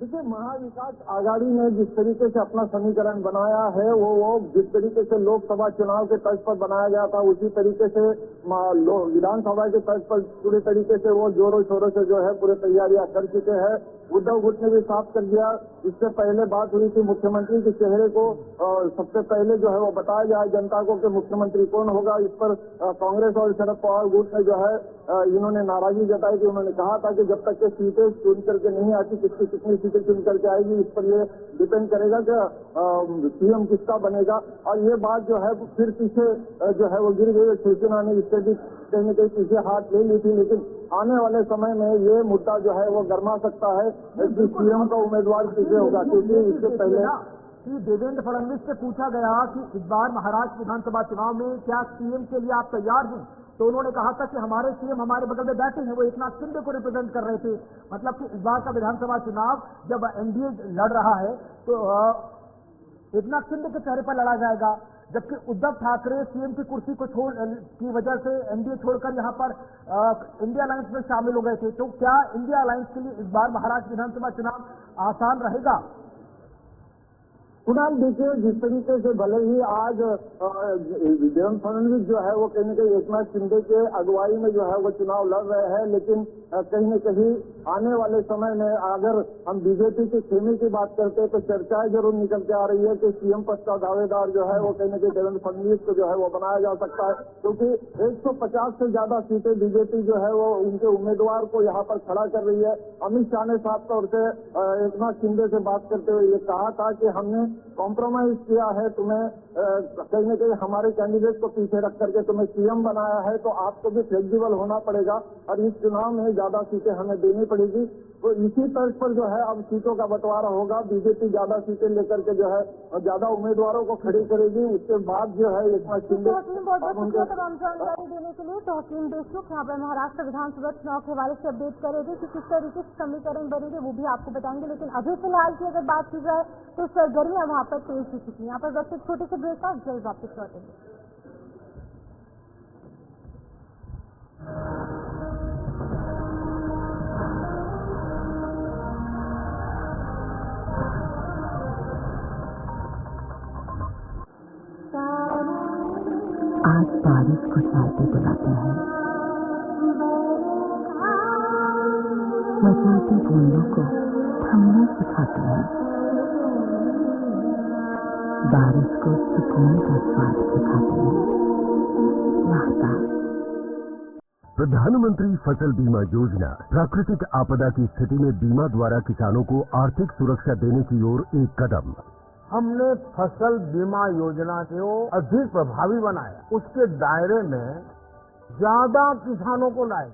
देखिए, महाविकास आघाड़ी ने जिस तरीके से अपना समीकरण बनाया है वो जिस तरीके से लोकसभा चुनाव के तर्ज पर बनाया गया था उसी तरीके से विधानसभा के तर्ज पर पूरे तरीके से वो जोरों शोरों से जो है पूरे तैयारियां कर चुके हैं। उद्धव गुट ने भी साफ कर दिया। इससे पहले बात हुई थी मुख्यमंत्री के चेहरे को सबसे पहले जो है वो बताया जाए जनता को कि मुख्यमंत्री कौन होगा। इस पर कांग्रेस और शरद पवार गुट ने जो है इन्होंने नाराजगी जताई कि उन्होंने कहा था कि जब तक के सीटें चुन करके नहीं आती किसकी कितनी सीटें चुन करके आएगी इस पर ये डिपेंड करेगा कि सीएम किसका बनेगा। और ये बात जो है फिर पीछे जो है वो गिर गई। शिवसेना ने इससे भी कहीं न कहीं पीछे हाथ ले ली थी, लेकिन आने वाले समय में ये मुद्दा जो है वो गर्मा सकता है कि सीएम का उम्मीदवार किसे होगा, क्योंकि इससे पहले कि देवेंद्र फडणवीस से पूछा गया कि इस बार महाराष्ट्र विधानसभा चुनाव में क्या सीएम के लिए आप तैयार हैं, तो उन्होंने कहा था कि हमारे सीएम हमारे बगल में बैठे हैं, वो एकनाथ शिंदे को रिप्रेजेंट कर रहे थे। मतलब कि इस बार का विधानसभा चुनाव जब एनडीए लड़ रहा है तो एकनाथ शिंदे के चेहरे पर लड़ा जाएगा, जबकि उद्धव ठाकरे सीएम की कुर्सी को की वजह से एनडीए छोड़कर यहां पर इंडिया अलायंस में शामिल हो गए थे। तो क्या इंडिया अलायंस के लिए इस बार महाराष्ट्र विधानसभा चुनाव आसान रहेगा? कुणाल, देखिए, जिस तरीके से भले ही आज देवेंद्र फडणवीस जो है वो कहीं न कहीं एकनाथ शिंदे के अगुवाई में जो है वो चुनाव लड़ रहे हैं, लेकिन कहीं न कहीं आने वाले समय में अगर हम बीजेपी के खेमे की बात करते हैं तो चर्चाएं जरूर निकल के आ रही है कि सीएम पद का दावेदार जो है वो कहीं न कहीं देवेंद्र फडणवीस को जो है वो बनाया जा सकता है, क्योंकि 150 से ज्यादा सीटें बीजेपी जो है वो उनके उम्मीदवार को यहाँ पर खड़ा कर रही है। अमित शाह ने साफ तौर से एकनाथ शिंदे से बात करते हुए ये कहा था कि हमने कॉम्प्रोमाइज किया है, तुम्हें कहीं न कहीं हमारे कैंडिडेट को पीछे रख करके तुम्हें सीएम बनाया है, तो आपको भी फ्लेक्सिबल होना पड़ेगा और इस चुनाव में ज्यादा सीटें हमें देनी पड़ेगी। तो इसी तर्ज पर जो है अब सीटों का बंटवारा होगा। बीजेपी ज्यादा सीटें लेकर के जो है और ज्यादा उम्मीदवारों को खड़ी करेगी। उसके बाद जो है एक बार शिंदे जानकारी देने के लिए तो हकीम देशमुख यहाँ पर महाराष्ट्र विधानसभा चुनाव के हवाले से अपडेट करेंगे कि किस तरीके से समीकरण बनेंगे वो भी आपको बताएंगे। लेकिन अभी फिलहाल की अगर बात की जाए तो सरगर्मियां वहाँ पर तेज हो चुकी है। यहाँ पर वक्त एक छोटे से ब्रेक का जल्द वापस लौटेंगे। आज बारिश को चाहते बुलाते हैं, मचाती बूंदों को थमने सिखाते हैं, बारिश को सुकून का स्वाद सिखाते हैं। राहता प्रधानमंत्री फसल बीमा योजना प्राकृतिक आपदा की स्थिति में बीमा द्वारा किसानों को आर्थिक सुरक्षा देने की ओर एक कदम। हमने फसल बीमा योजना को अधिक प्रभावी बनाया, उसके दायरे में ज्यादा किसानों को लाए।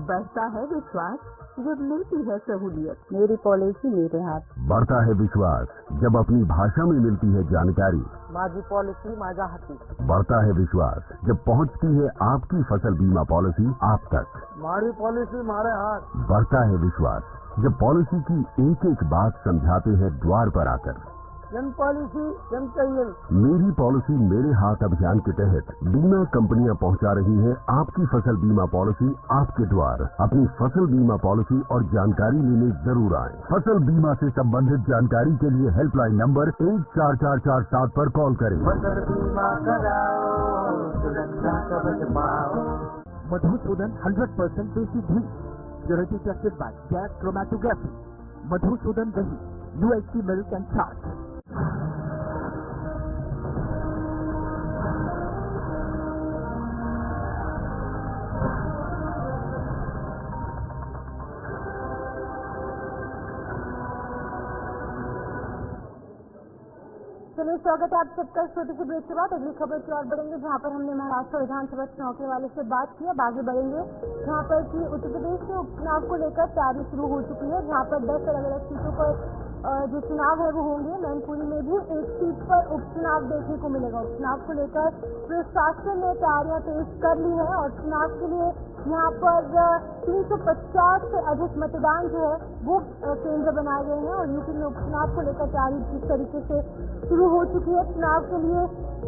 बढ़ता है विश्वास जब मिलती है सहूलियत, मेरी पॉलिसी मेरे हाथ। बढ़ता है विश्वास जब अपनी भाषा में मिलती है जानकारी, माझी पॉलिसी माझ्या हाती। बढ़ता है विश्वास जब पहुंचती है आपकी फसल बीमा पॉलिसी आप तक, मारी पॉलिसी मारे हाथ। बढ़ता है विश्वास जब पॉलिसी की एक एक बात समझाते हैं द्वार पर आकर। जन पॉलिसी जन चाहिए। मेरी पॉलिसी मेरे हाथ अभियान के तहत बीमा कंपनियां पहुंचा रही हैं आपकी फसल बीमा पॉलिसी आपके द्वार। अपनी फसल बीमा पॉलिसी और जानकारी लेने जरूर आएं। फसल बीमा से संबंधित जानकारी के लिए हेल्पलाइन नंबर 14447 पर कॉल करें। फसल बीमा कराओ, सुरक्षा कवच पाओ। मधुसूदन 100% देसी घी, genetic acted by gas chromatography. Madhusudan दही, UHT मिल्क एंड चाट। चलिए स्वागत है आप सबका छोटे से ब्रेक के बाद अगली खबर की ओर बढ़ेंगे, जहां पर हमने महाराष्ट्र विधानसभा चुनाव के हवाले से बात की। अब आगे बढ़ेंगे जहां पर कि उत्तर प्रदेश में उपचुनाव को लेकर तैयारी शुरू हो चुकी है। जहां पर 10 अलग अलग सीटों पर जो चुनाव है वो होंगे। मैनपुरी में भी एक सीट पर उपचुनाव देखने को मिलेगा। उपचुनाव को लेकर प्रशासन ने तैयारियां तेज कर ली है और चुनाव के लिए यहाँ पर 350 से अधिक मतदान जो है वो केंद्र बनाए गए हैं। और यूपी में उपचुनाव को लेकर तैयारी जिस तरीके से शुरू हो चुकी है, चुनाव के लिए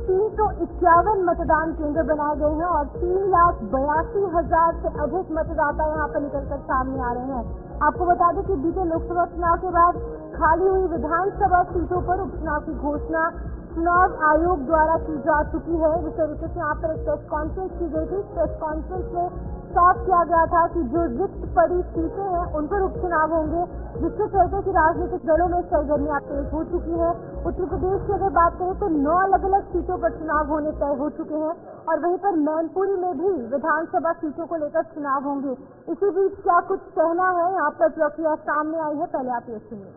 351 मतदान केंद्र बनाए गए हैं और 3,82,000 से अधिक मतदाता यहाँ पर निकलकर सामने आ रहे हैं। आपको बता दें कि बीते लोकसभा चुनाव के बाद खाली हुई विधानसभा सीटों पर उपचुनाव की घोषणा चुनाव आयोग द्वारा की जा चुकी है। जिस तरीके से यहाँ पर एक प्रेस कॉन्फ्रेंस की गई थी। प्रेस कॉन्फ्रेंस में साफ किया गया था कि जो रिक्त पड़ी सीटें हैं उन पर उपचुनाव होंगे, जिसके चलते कि राजनीतिक दलों में सरगर्मियां तेज हो चुकी है। उत्तर प्रदेश की अगर बात करें तो 9 अलग अलग सीटों पर चुनाव होने तय हो चुके हैं और वहीं पर मैनपुरी में भी विधानसभा सीटों को लेकर चुनाव होंगे। इसी बीच क्या कुछ कहना है, यहाँ पर प्रक्रिया सामने आई है, पहले आप ये सुनिए।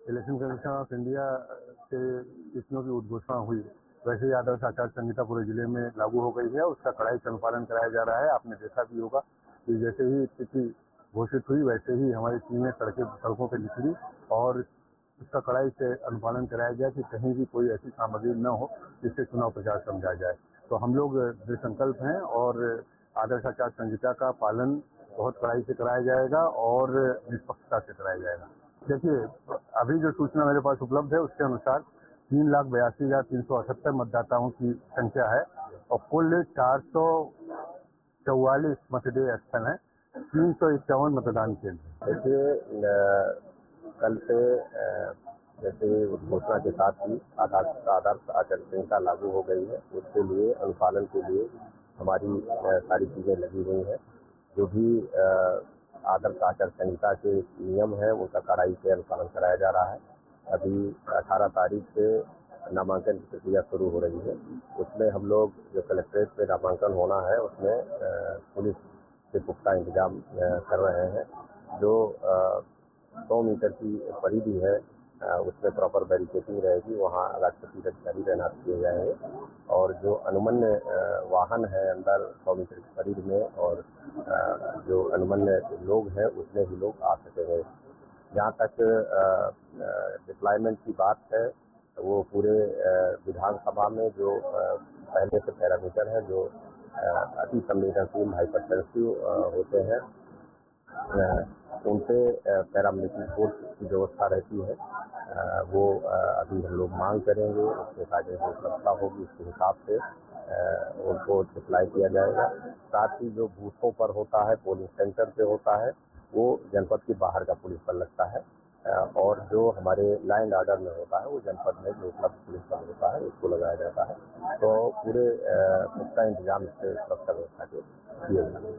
इलेक्शन कमीशन ऑफ इंडिया से चुनाव की उद्घोषणा हुई, वैसे ही आदर्श आचार संहिता पूरे जिले में लागू हो गई है। उसका कड़ाई से अनुपालन कराया जा रहा है। आपने देखा भी होगा कि जैसे ही तिथि घोषित हुई वैसे ही हमारी टीमें सड़कों पर निकली और उसका कड़ाई से अनुपालन कराया गया कि कहीं भी कोई ऐसी सामग्री न हो जिससे चुनाव प्रचार समझा जाए। तो हम लोग दृढ़ संकल्प हैं और आदर्श आचार संहिता का पालन बहुत कड़ाई से कराया जाएगा और निष्पक्षता से कराया जाएगा। देखिए, अभी जो सूचना मेरे पास उपलब्ध है उसके अनुसार 3,82,378 मतदाताओं की संख्या है और कुल 444 मतदेय स्थल हैं, 351 मतदान केंद्र। देखिए, कल से जैसे घोषणा के साथ ही आदर्श आचार संहिता लागू हो गई है। उसके लिए अनुपालन के लिए हमारी सारी चीजें लगी हुई हैं। जो भी आदर्श आचार संहिता के नियम है उनका कड़ाई से अनुपालन कराया जा रहा है। अभी 18 तारीख से नामांकन की प्रक्रिया शुरू हो रही है। उसमें हम लोग जो कलेक्ट्रेट पे नामांकन होना है उसमें पुलिस से पुख्ता इंतजाम कर रहे हैं। जो 100 मीटर की परिधि है उसमें प्रॉपर बैरिकेटिंग रहेगी, वहाँ राष्ट्रपति अधिकारी तैनात किए जाएंगे और जो अनुमन्य वाहन है अंदर 100 मीटर के करीब में और जो अनुमन्य लोग हैं उसमें ही लोग आ सकेंगे। जहाँ तक डिप्लॉयमेंट की बात है वो पूरे विधानसभा में जो पहले से पैरामीटर है जो अति संवेदनशील हाइपरटेंसिव होते हैं उनसे पैरामिलिट्री फोर्स की व्यवस्था रहती है, वो अभी हम लोग मांग करेंगे, उसके साथ जो उपलब्धता होगी उसके हिसाब से उनको डिप्लॉय किया जाएगा। साथ ही जो बूथों पर होता है, पोलिंग सेंटर पे होता है, वो जनपद के बाहर का पुलिस बल लगता है और जो हमारे लॉ एंड ऑर्डर में होता है वो जनपद में जो उपलब्ध पुलिस बल होता है उसको लगाया जाता है। तो पूरे पुख्ता इंतजाम इससे सुरक्षा व्यवस्था के किए जाएंगे।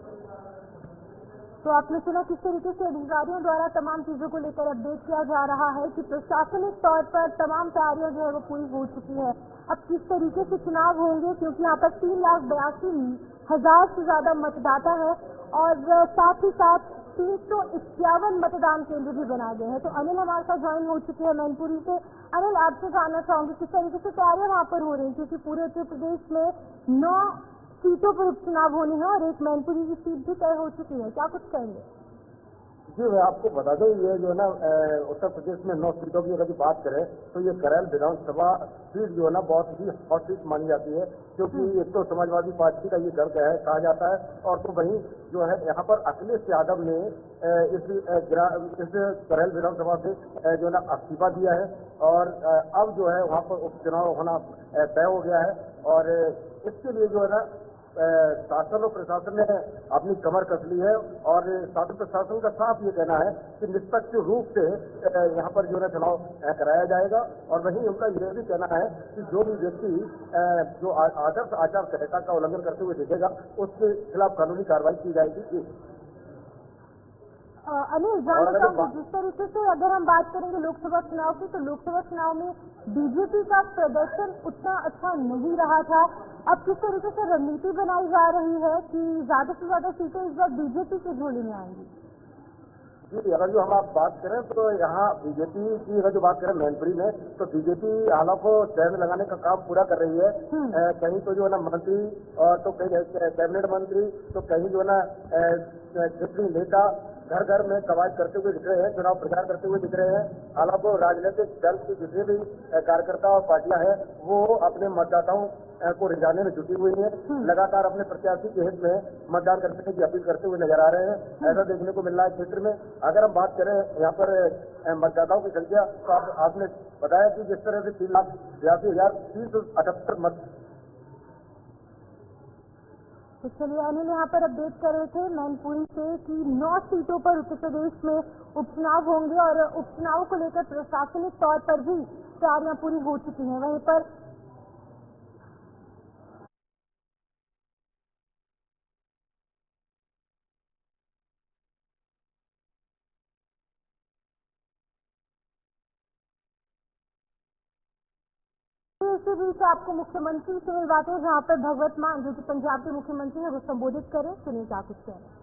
तो आपने सुना किस तरीके से अधिकारियों द्वारा तमाम चीजों को लेकर अपडेट किया जा रहा है कि प्रशासनिक तौर पर तमाम तैयारियां जो है वो पूरी हो चुकी है। अब किस तरीके से चुनाव होंगे, क्योंकि यहाँ पर 3,82,000 से ज्यादा मतदाता है और साथ ही साथ 351 मतदान केंद्र भी बनाए गए हैं। तो अनिल हमारे साथ ज्वाइन हो चुके हैं मैनपुरी से। अनिल, आपसे जानना चाहूंगी किस तरीके से तैयारियां वहाँ पर हो रही हैं, क्योंकि पूरे उत्तर प्रदेश में 9 सीटों पर उपचुनाव होने हैं और एक मैनपुरी की सीट भी तय हो चुकी है, क्या कुछ कहेंगे? जी, मैं आपको बता दूं ये जो है ना उत्तर प्रदेश में 9 सीटों की अगर बात करें तो ये करैल विधानसभा सीट जो है ना बहुत ही हॉट सीट मानी जाती है, क्योंकि एक तो समाजवादी पार्टी का ये गढ़ कहा जाता है और तो वहीं जो है यहाँ पर अखिलेश यादव ने इस करैल विधानसभा से जो है ना इस्तीफा दिया है और अब जो है वहाँ पर उपचुनाव होना तय हो गया है और इसके लिए जो है ना शासन और प्रशासन ने अपनी कमर कस ली है और शासन प्रशासन का साफ ये कहना है कि निष्पक्ष रूप से यहाँ पर जो है चुनाव कराया जाएगा और वहीं उनका यह भी कहना है कि जो भी व्यक्ति जो आदर्श आचार संहिता का उल्लंघन करते हुए दिखेगा उसके खिलाफ कानूनी कार्रवाई की जाएगी। अनिल, जानना चाहूंगी जिस तरीके से अगर हम बात करेंगे लोकसभा चुनाव की, तो लोकसभा चुनाव में बीजेपी का प्रदर्शन उतना अच्छा नहीं रहा था। अब किस तरीके से रणनीति बनाई जा रही है कि ज्यादा से ज्यादा सीटें इस बार बीजेपी की झोली में आएंगी? जी, अगर जो हम आप बात करें तो यहाँ बीजेपी की अगर जो बात करें मैनपुरी में तो बीजेपी हालों को चैन लगाने का काम पूरा कर रही है। कहीं तो जो है ना मंत्री और तो कहीं कैबिनेट मंत्री तो कहीं जो है ना क्षेत्रीय नेता घर घर में कवायद करते हुए दिख रहे हैं, चुनाव प्रचार करते हुए दिख रहे हैं। हालांकि राजनीतिक दल की जितने भी कार्यकर्ता और पार्टियां हैं वो अपने मतदाताओं को रिझाने में जुटी हुई है, लगातार अपने प्रत्याशी के हित में मतदान करने की अपील करते हुए नजर आ रहे हैं। ऐसा देखने को मिल रहा है क्षेत्र में। अगर हम बात करें यहाँ पर मतदाताओं की संख्या तो आपने बताया कि जिस तरह से 3,82,378 मत। तो चलिए, अनिल यहाँ पर अपडेट कर रहे थे मैनपुरी से कि 9 सीटों पर उत्तर प्रदेश में उपचुनाव होंगे और उपचुनाव को लेकर प्रशासनिक तौर पर भी तैयारियां पूरी हो चुकी हैं। वहीं पर इसी बीच आपको मुख्यमंत्री से मिलवाते हैं, जहाँ पर भगवत मान जो कि पंजाब के मुख्यमंत्री हैं वो संबोधित करें। सुनिए क्या कुछ कह रहे हैं।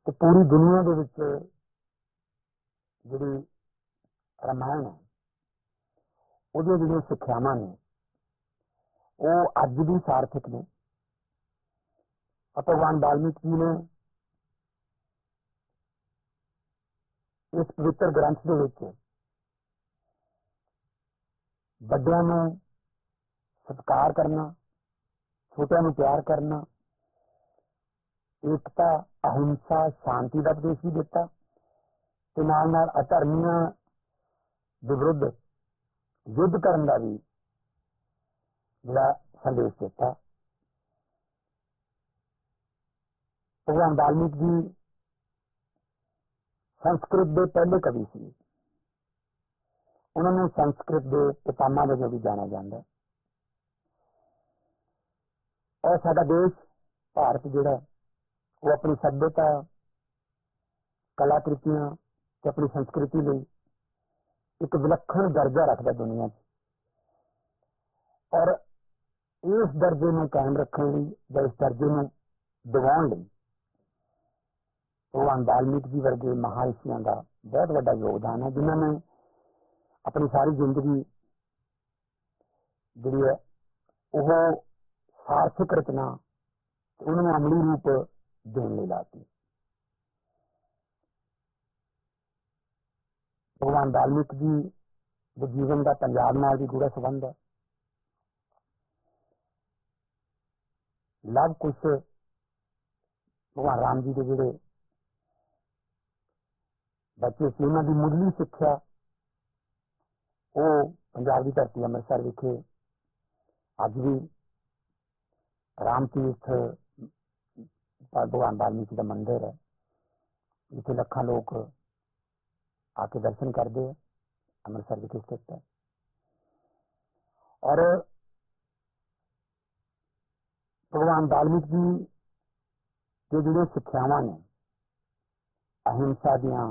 तो पूरी दुनिया ਦੇ ਵਿੱਚ ਜਿਹੜੀ ਰਾਮਾਇਣ ਹੈ ਉਹਦੀਆਂ ਜਿਹੜੀਆਂ ਸਿੱਖਿਆਵਾਂ ਨੇ ਉਹ ਅੱਜ ਵੀ ਸਾਰਥਕ ਨੇ। ਭਗਵਾਨ ਵਾਲਮੀਕੀ ਜੀ ਨੇ ਇਸ ਪਵਿੱਤਰ ਗ੍ਰੰਥ ਦੇ ਵਿੱਚ ਵੱਡਿਆਂ ਨੂੰ ਸਤਿਕਾਰ ਕਰਨਾ, ਛੋਟਿਆਂ ਨੂੰ ਪਿਆਰ ਕਰਨਾ, एकता, अहिंसा, शांति का उपदेश भी दिता ते नाल नाल अधर्मियां दे विरुद्ध युद्ध करने का भी जिहड़ा संदेश दिता। भगवान वाल्मीकि जी संस्कृत के पहले कवि सी, उन्होंने संस्कृत के पितामह वजों भी जाना जाता है और साडा देश भारत जिहड़ा वो अपनी सभ्यता, कलाकृतियां ते अपनी संस्कृति लिए एक विलक्षण दर्जा रखता दुनिया और इस दर्जे में कायम रखने या इस दर्जे में दिवाने भगवान वाल्मीकि जी वर्गे महारिशियों का बहुत बड़ा योगदान है, जिन्होंने अपनी सारी जिंदगी जी है वह सार्थक रचना उन्होंने अमली रूप देने लाती। भगवान वाल्मीकि जी के जीवन का पंजाब नाल भी गूढ़ा संबंध है। लव कुश भगवान राम जी के जोड़े बच्चे से उन्होंने मुढ़ली सिक्ख्या वो पंजाब की धरती अमृतसर विखे अज भी राम तीर्थ भगवान वाल्मीकि का मंदिर है, जिथे लखा लोग आके दर्शन करते हैं, अमृतसर विखे स्थित है। और भगवान वाल्मीकि जी के जो सिक्ख्यावां ने अहिंसा दियां,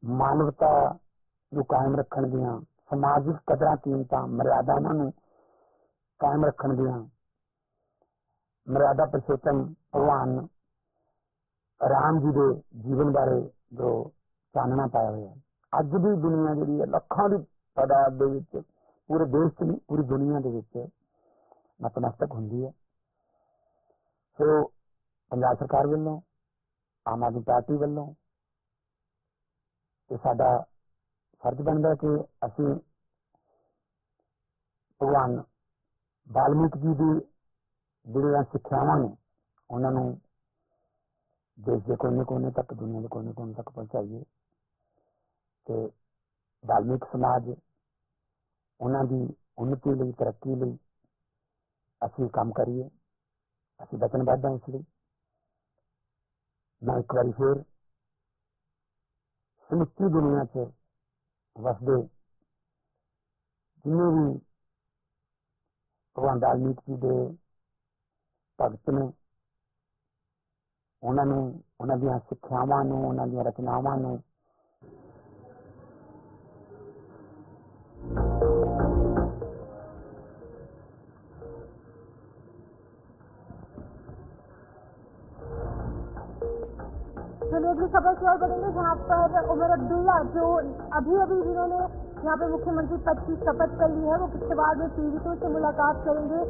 मानवता जो कायम रखण दियां, समाजिक कदरां कीमतां मर्यादा उन्होंने कायम रखण दियां, मर्यादा पुरुषोत्तम भगवान राम जी के जीवन बारे जो चानना पाया हुआ है। अज भी दुनिया जी लखां की तादाद के पूरे देश च नहीं पूरी दुनिया के नतमस्तक होंगी है। सो पंजाब सरकार वालों आम आदमी पार्टी वालों तो साडा फर्ज बनता है कि असी भगवान वाल्मीकि जी की जिहड़ियां सिक्ख्यावां ने उन्होंने देश के कोने कोने तक, दुनिया के कोने कोने तक पहुंचाइए तो वाल्मीकि समाज उन्होंने उन्नति लई, तरक्की लई असी काम करिए, असी वचनबद्ध हैं। इसलिए मैं एक बार फिर समੁੱਚੀ दुनिया च वसदे जिन्हें भी भगवान वाल्मीकि जी के भगत ने उन्होंने उन्हों दी सिक्ख्यावां नूं, उन्हों दी रचनावां नूं चलिए अगली खबर की ओर बढ़ेंगे, जहाँ पर उमर अब्दुल्ला जो अभी अभी जिन्होंने यहाँ पे मुख्यमंत्री पद की शपथ कर ली है, वो किश्तवाड़ में पीड़ितों से मुलाकात करेंगे।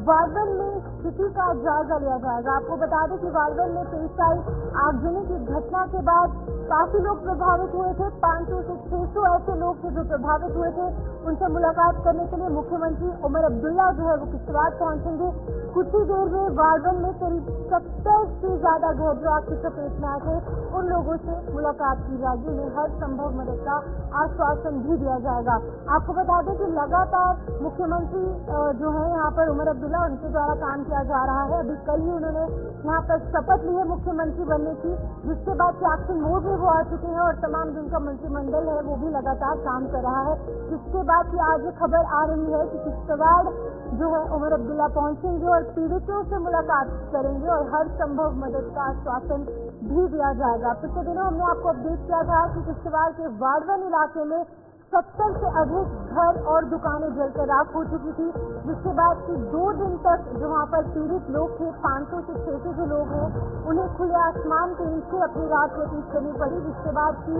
वारवन में स्थिति का जायजा लिया जाएगा। आपको बता दें कि वारवन में पेश आई आगजनी की घटना के बाद काफी लोग प्रभावित हुए थे। 500 से 600 ऐसे लोग थे जो प्रभावित हुए थे। उनसे मुलाकात करने के लिए मुख्यमंत्री उमर अब्दुल्ला जो है वो किश्तवाड़ पहुंचेंगे। कुछ ही देर में वारवन में करीब 70 से ज्यादा घर जो आपकी चपेट में आए थे उन लोगों से मुलाकात की जाएगी। उन्हें हर संभव मदद का आश्वासन भी दिया जाएगा। आपको बता दें कि लगातार मुख्यमंत्री जो है यहाँ पर उमर अब्दुल्ला उनके द्वारा काम किया जा रहा है। अभी कल ही उन्होंने यहाँ पर शपथ ली है मुख्यमंत्री बनने की, जिसके बाद से एक्शन मोड में वो आ चुके हैं और तमाम जिनका मंत्रिमंडल है वो भी लगातार काम कर रहा है। जिसके बाद से आज ये खबर आ रही है कि किश्तवाड़ जो है उमर अब्दुल्ला पहुंचेंगे और पीड़ितों से मुलाकात करेंगे और हर संभव मदद का आश्वासन भी दिया जाएगा। पिछले दिनों हमने आपको अपडेट किया था कि किश्तवाड़ के वारवन इलाके में 70 से अधिक घर और दुकानें जलकर राख हो चुकी थी, जिसके बाद कि 2 दिन तक जो वहाँ पर पीड़ित लोग थे 500 से 600 जो लोग हैं उन्हें खुले आसमान के नीचे अपनी रात व्यतीत करनी पड़ी। जिसके बाद कि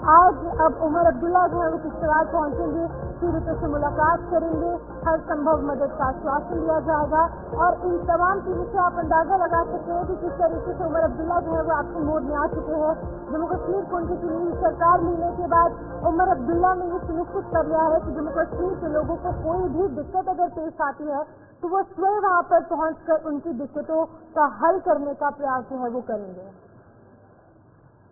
आज अब उमर अब्दुल्ला जो है वो किश्तवाड़ पहुंचेंगे, पीड़ितों से मुलाकात करेंगे, हर संभव मदद का आश्वासन दिया जाएगा। और इन तमाम चीजों से आप अंदाजा लगा सकते हैं कि किस तरीके से उमर अब्दुल्ला जो है वो एक्शन मोड में आ चुके हैं। जम्मू कश्मीर को उनकी चुनी हुई सरकार मिलने के बाद उमर अब्दुल्ला ने सुनिश्चित कर लिया है कि जम्मू कश्मीर के लोगों को कोई भी दिक्कत अगर पेश आती है तो वो स्वयं वहां पर पहुंचकर उनकी दिक्कतों का हल करने का प्रयास जो है वो करेंगे।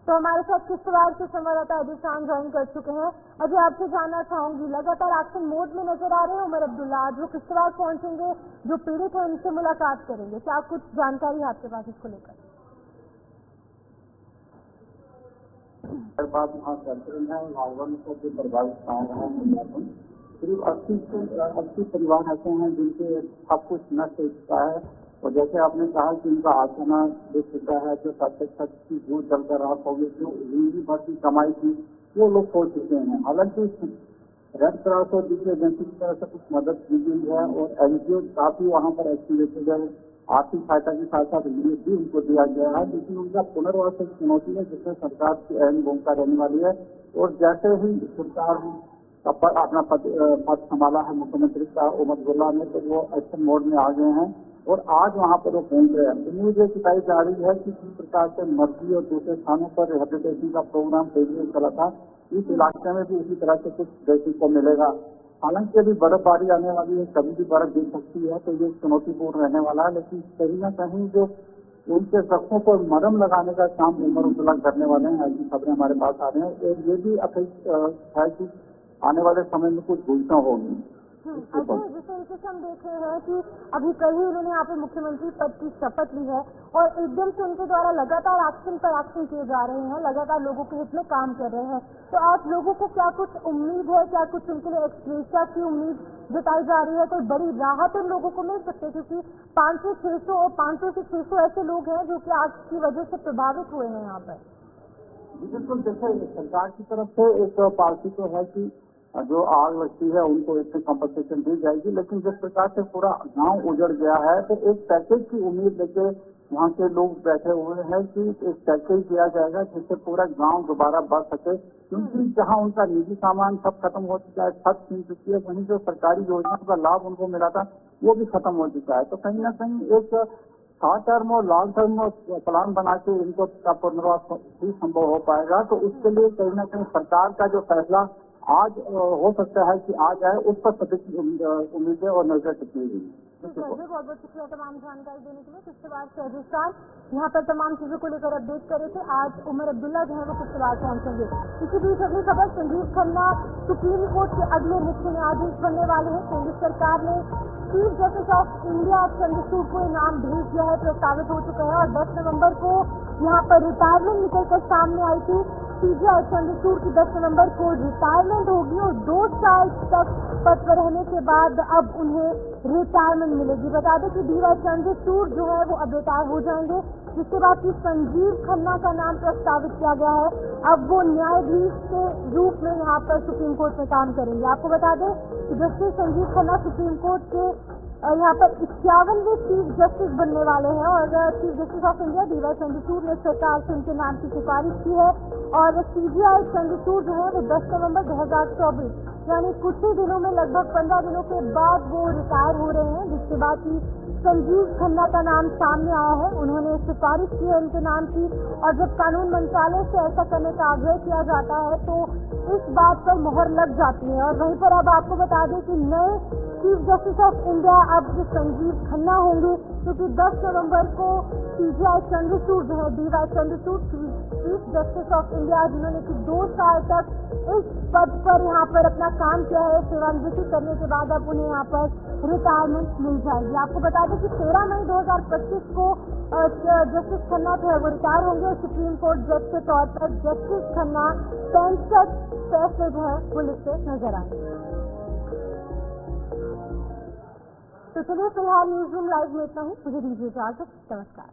तो हमारे साथ किश्तवाड़ के संवाददाता अजय शान ज्वाइन कर चुके हैं। अजय, आपसे जानना चाहूंगी, लगातार एक्शन मोड में नजर आ रहे हैं उमर अब्दुल्ला, आज वो किश्तवाड़ पहुंचेंगे, जो पीड़ित है उनसे मुलाकात करेंगे, क्या कुछ जानकारी है आपके पास इसको लेकर? बात वहाँ सेंट्रल है। वारवन को जो प्रभावित गाँव है करीब 80 परिवार ऐसे हैं जिनके सब कुछ नष्ट हो चुका है। और जैसे आपने कहा कि उनका आसना देख चुका है, जो तक की दूर चलकर रात हो गई, जो जिंदगी भर की कमाई थी वो लोग खो चुके हैं। हालांकि रेड क्रॉस और दूसरे एजेंसी की तरफ से कुछ मदद की गई है और एनजीओ काफी वहाँ पर एक्टिवेटेड है। आर्थिक सहायता के साथ साथ रिलीफ भी उनको दिया गया है, लेकिन उनका पुनर्वास एक चुनौती है जिसमें सरकार की अहम भूमिका रहने वाली है। और जैसे ही सरकार अपना पद संभाला है मुख्यमंत्री का उमरगुल्ला ने, तो वो एक्शन मोड में आ गए हैं और आज वहां पर वो पहुंच गए हैं। उम्मीद ये बताई जा रही है कि किस प्रकार से मर्जी और दूसरे स्थानों पर रिहेबिलिटेशन का प्रोग्राम पहले चला था, इस इलाके में भी उसी तरह से कुछ देखने को मिलेगा। हालांकि अभी बर्फबारी आने वाली है, कभी भी बर्फ गिर सकती है, तो ये चुनौतीपूर्ण रहने वाला है। लेकिन कहीं ना कहीं जो उनके जख्मों पर मरहम लगाने का काम उमरगुल्ला करने वाले हैं, ऐसी खबरें हमारे पास आ रही हैं। और ये भी अपेक्षा है कि आने वाले समय में कुछ घोषणा होगी। अजय, जिस तरीके से हम देख रहे हैं कि अभी कल ही उन्होंने यहाँ पे मुख्यमंत्री पद की शपथ ली है और एकदम से उनके द्वारा लगातार एक्शन पर एक्शन किए जा रहे हैं, लगातार लोगों के हित में काम कर रहे हैं। तो आप लोगों को क्या कुछ उम्मीद है, क्या कुछ उनके लिए एक्सप्रेसा की उम्मीद जताई जा रही है? कोई बड़ी राहत उन लोगों को मिल सकती है? क्योंकि 500-600 और 500 से 600 ऐसे लोग हैं जो कि आग की वजह से प्रभावित हुए हैं यहाँ पर। बिल्कुल, जैसे सरकार की तरफ से एक पॉलिसी तो है कि जो आग लगती है उनको इससे कंपनसेशन दी जाएगी, लेकिन जिस प्रकार से पूरा गांव उजड़ गया है, तो एक पैकेज की उम्मीद लेके वहाँ के लोग बैठे हुए हैं कि एक पैकेज दिया जाएगा जिससे पूरा गांव दोबारा बढ़ सके। क्योंकि जहाँ उनका निजी सामान सब खत्म हो चुका है, छत छीन चुकी है, वहीं जो सरकारी योजनाओं का लाभ उनको मिला था वो भी खत्म हो चुका है। तो कहीं ना कहीं एक शॉर्ट टर्म और लॉन्ग टर्म प्लान बना के इनको पुनर्वास ही संभव हो पाएगा। तो उसके लिए कहीं ना कहीं सरकार का जो फैसला आज हो सकता है कि आ जाए, उस पर सभी उम्मीदें और नजर टिकी हुई। बहुत बहुत शुक्रिया तमाम जानकारी देने के लिए। किश्तवाड़ से राजस्थान यहाँ पर तमाम चीजों को लेकर अपडेट करे थे। आज उमर अब्दुल्ला जो है वो किश्तवाड़ पहुंचेंगे। इसी बीच अगली खबर, संजीव खन्ना सुप्रीम कोर्ट के अगले मुख्य न्यायाधीश बनने वाले हैं। केंद्र सरकार ने chief justice of India Chandrachud को नाम भेज दिया है, प्रस्तावित हो चुका है और 10 नवंबर को यहाँ पर रिटायरमेंट निकलकर सामने आई थी। सीजीआई चंद्रचूड़ की 10 नवंबर को रिटायरमेंट होगी और 2 साल तक पद पर रहने के बाद अब उन्हें रिटायरमेंट मिलेगी। बता दें कि डीवाई चंद्रचूड़ जो है वो अब रिटायर हो जाएंगे, जिसके बाद की संजीव खन्ना का नाम प्रस्तावित किया गया है। अब वो न्यायाधीश के रूप में यहाँ पर सुप्रीम कोर्ट में काम करेंगे। आपको बता दें कि justice Sanjeev Khanna supreme court के यहाँ पर 51वें चीफ जस्टिस बनने वाले हैं और chief justice of India DY Chandrachud ने सरकार से उनके नाम की सिफारिश की है और सीजीआई चंद्रचूड़ जो है वो 10 नवंबर 2024 यानी कुछ ही दिनों में, लगभग 15 दिनों के बाद वो रिटायर हो रहे हैं। जिसके बाद ही संजीव खन्ना का नाम सामने आया है, उन्होंने सिफारिश की है उनके नाम की और जब कानून मंत्रालय से ऐसा करने का आग्रह किया जाता है तो इस बात पर मोहर लग जाती है। और वहीं पर अब आपको बता दें कि नए चीफ जस्टिस ऑफ इंडिया अब संजीव खन्ना होंगे, क्योंकि 10 नवंबर को सीजीआई चंद्रचूड़ जो है DY Chandrachud chief justice of India जिन्होंने कि 2 साल तक इस पद पर यहाँ पर अपना काम किया है, सेवानिवृत्ति करने के बाद अब उन्हें यहाँ पर रिटायरमेंट मिल जाएगी। आपको बता दें कि 13 मई 2025 को जस्टिस खन्ना जो है वो रिटायर होंगे और सुप्रीम कोर्ट जज के तौर पर जस्टिस खन्ना 65 फैसले जो है वो लिखते नजर आएंगे। तो चलिए फिलहाल न्यूज रूम लाइव में इतना ही, मुझे दीजिए इजाजत, नमस्कार।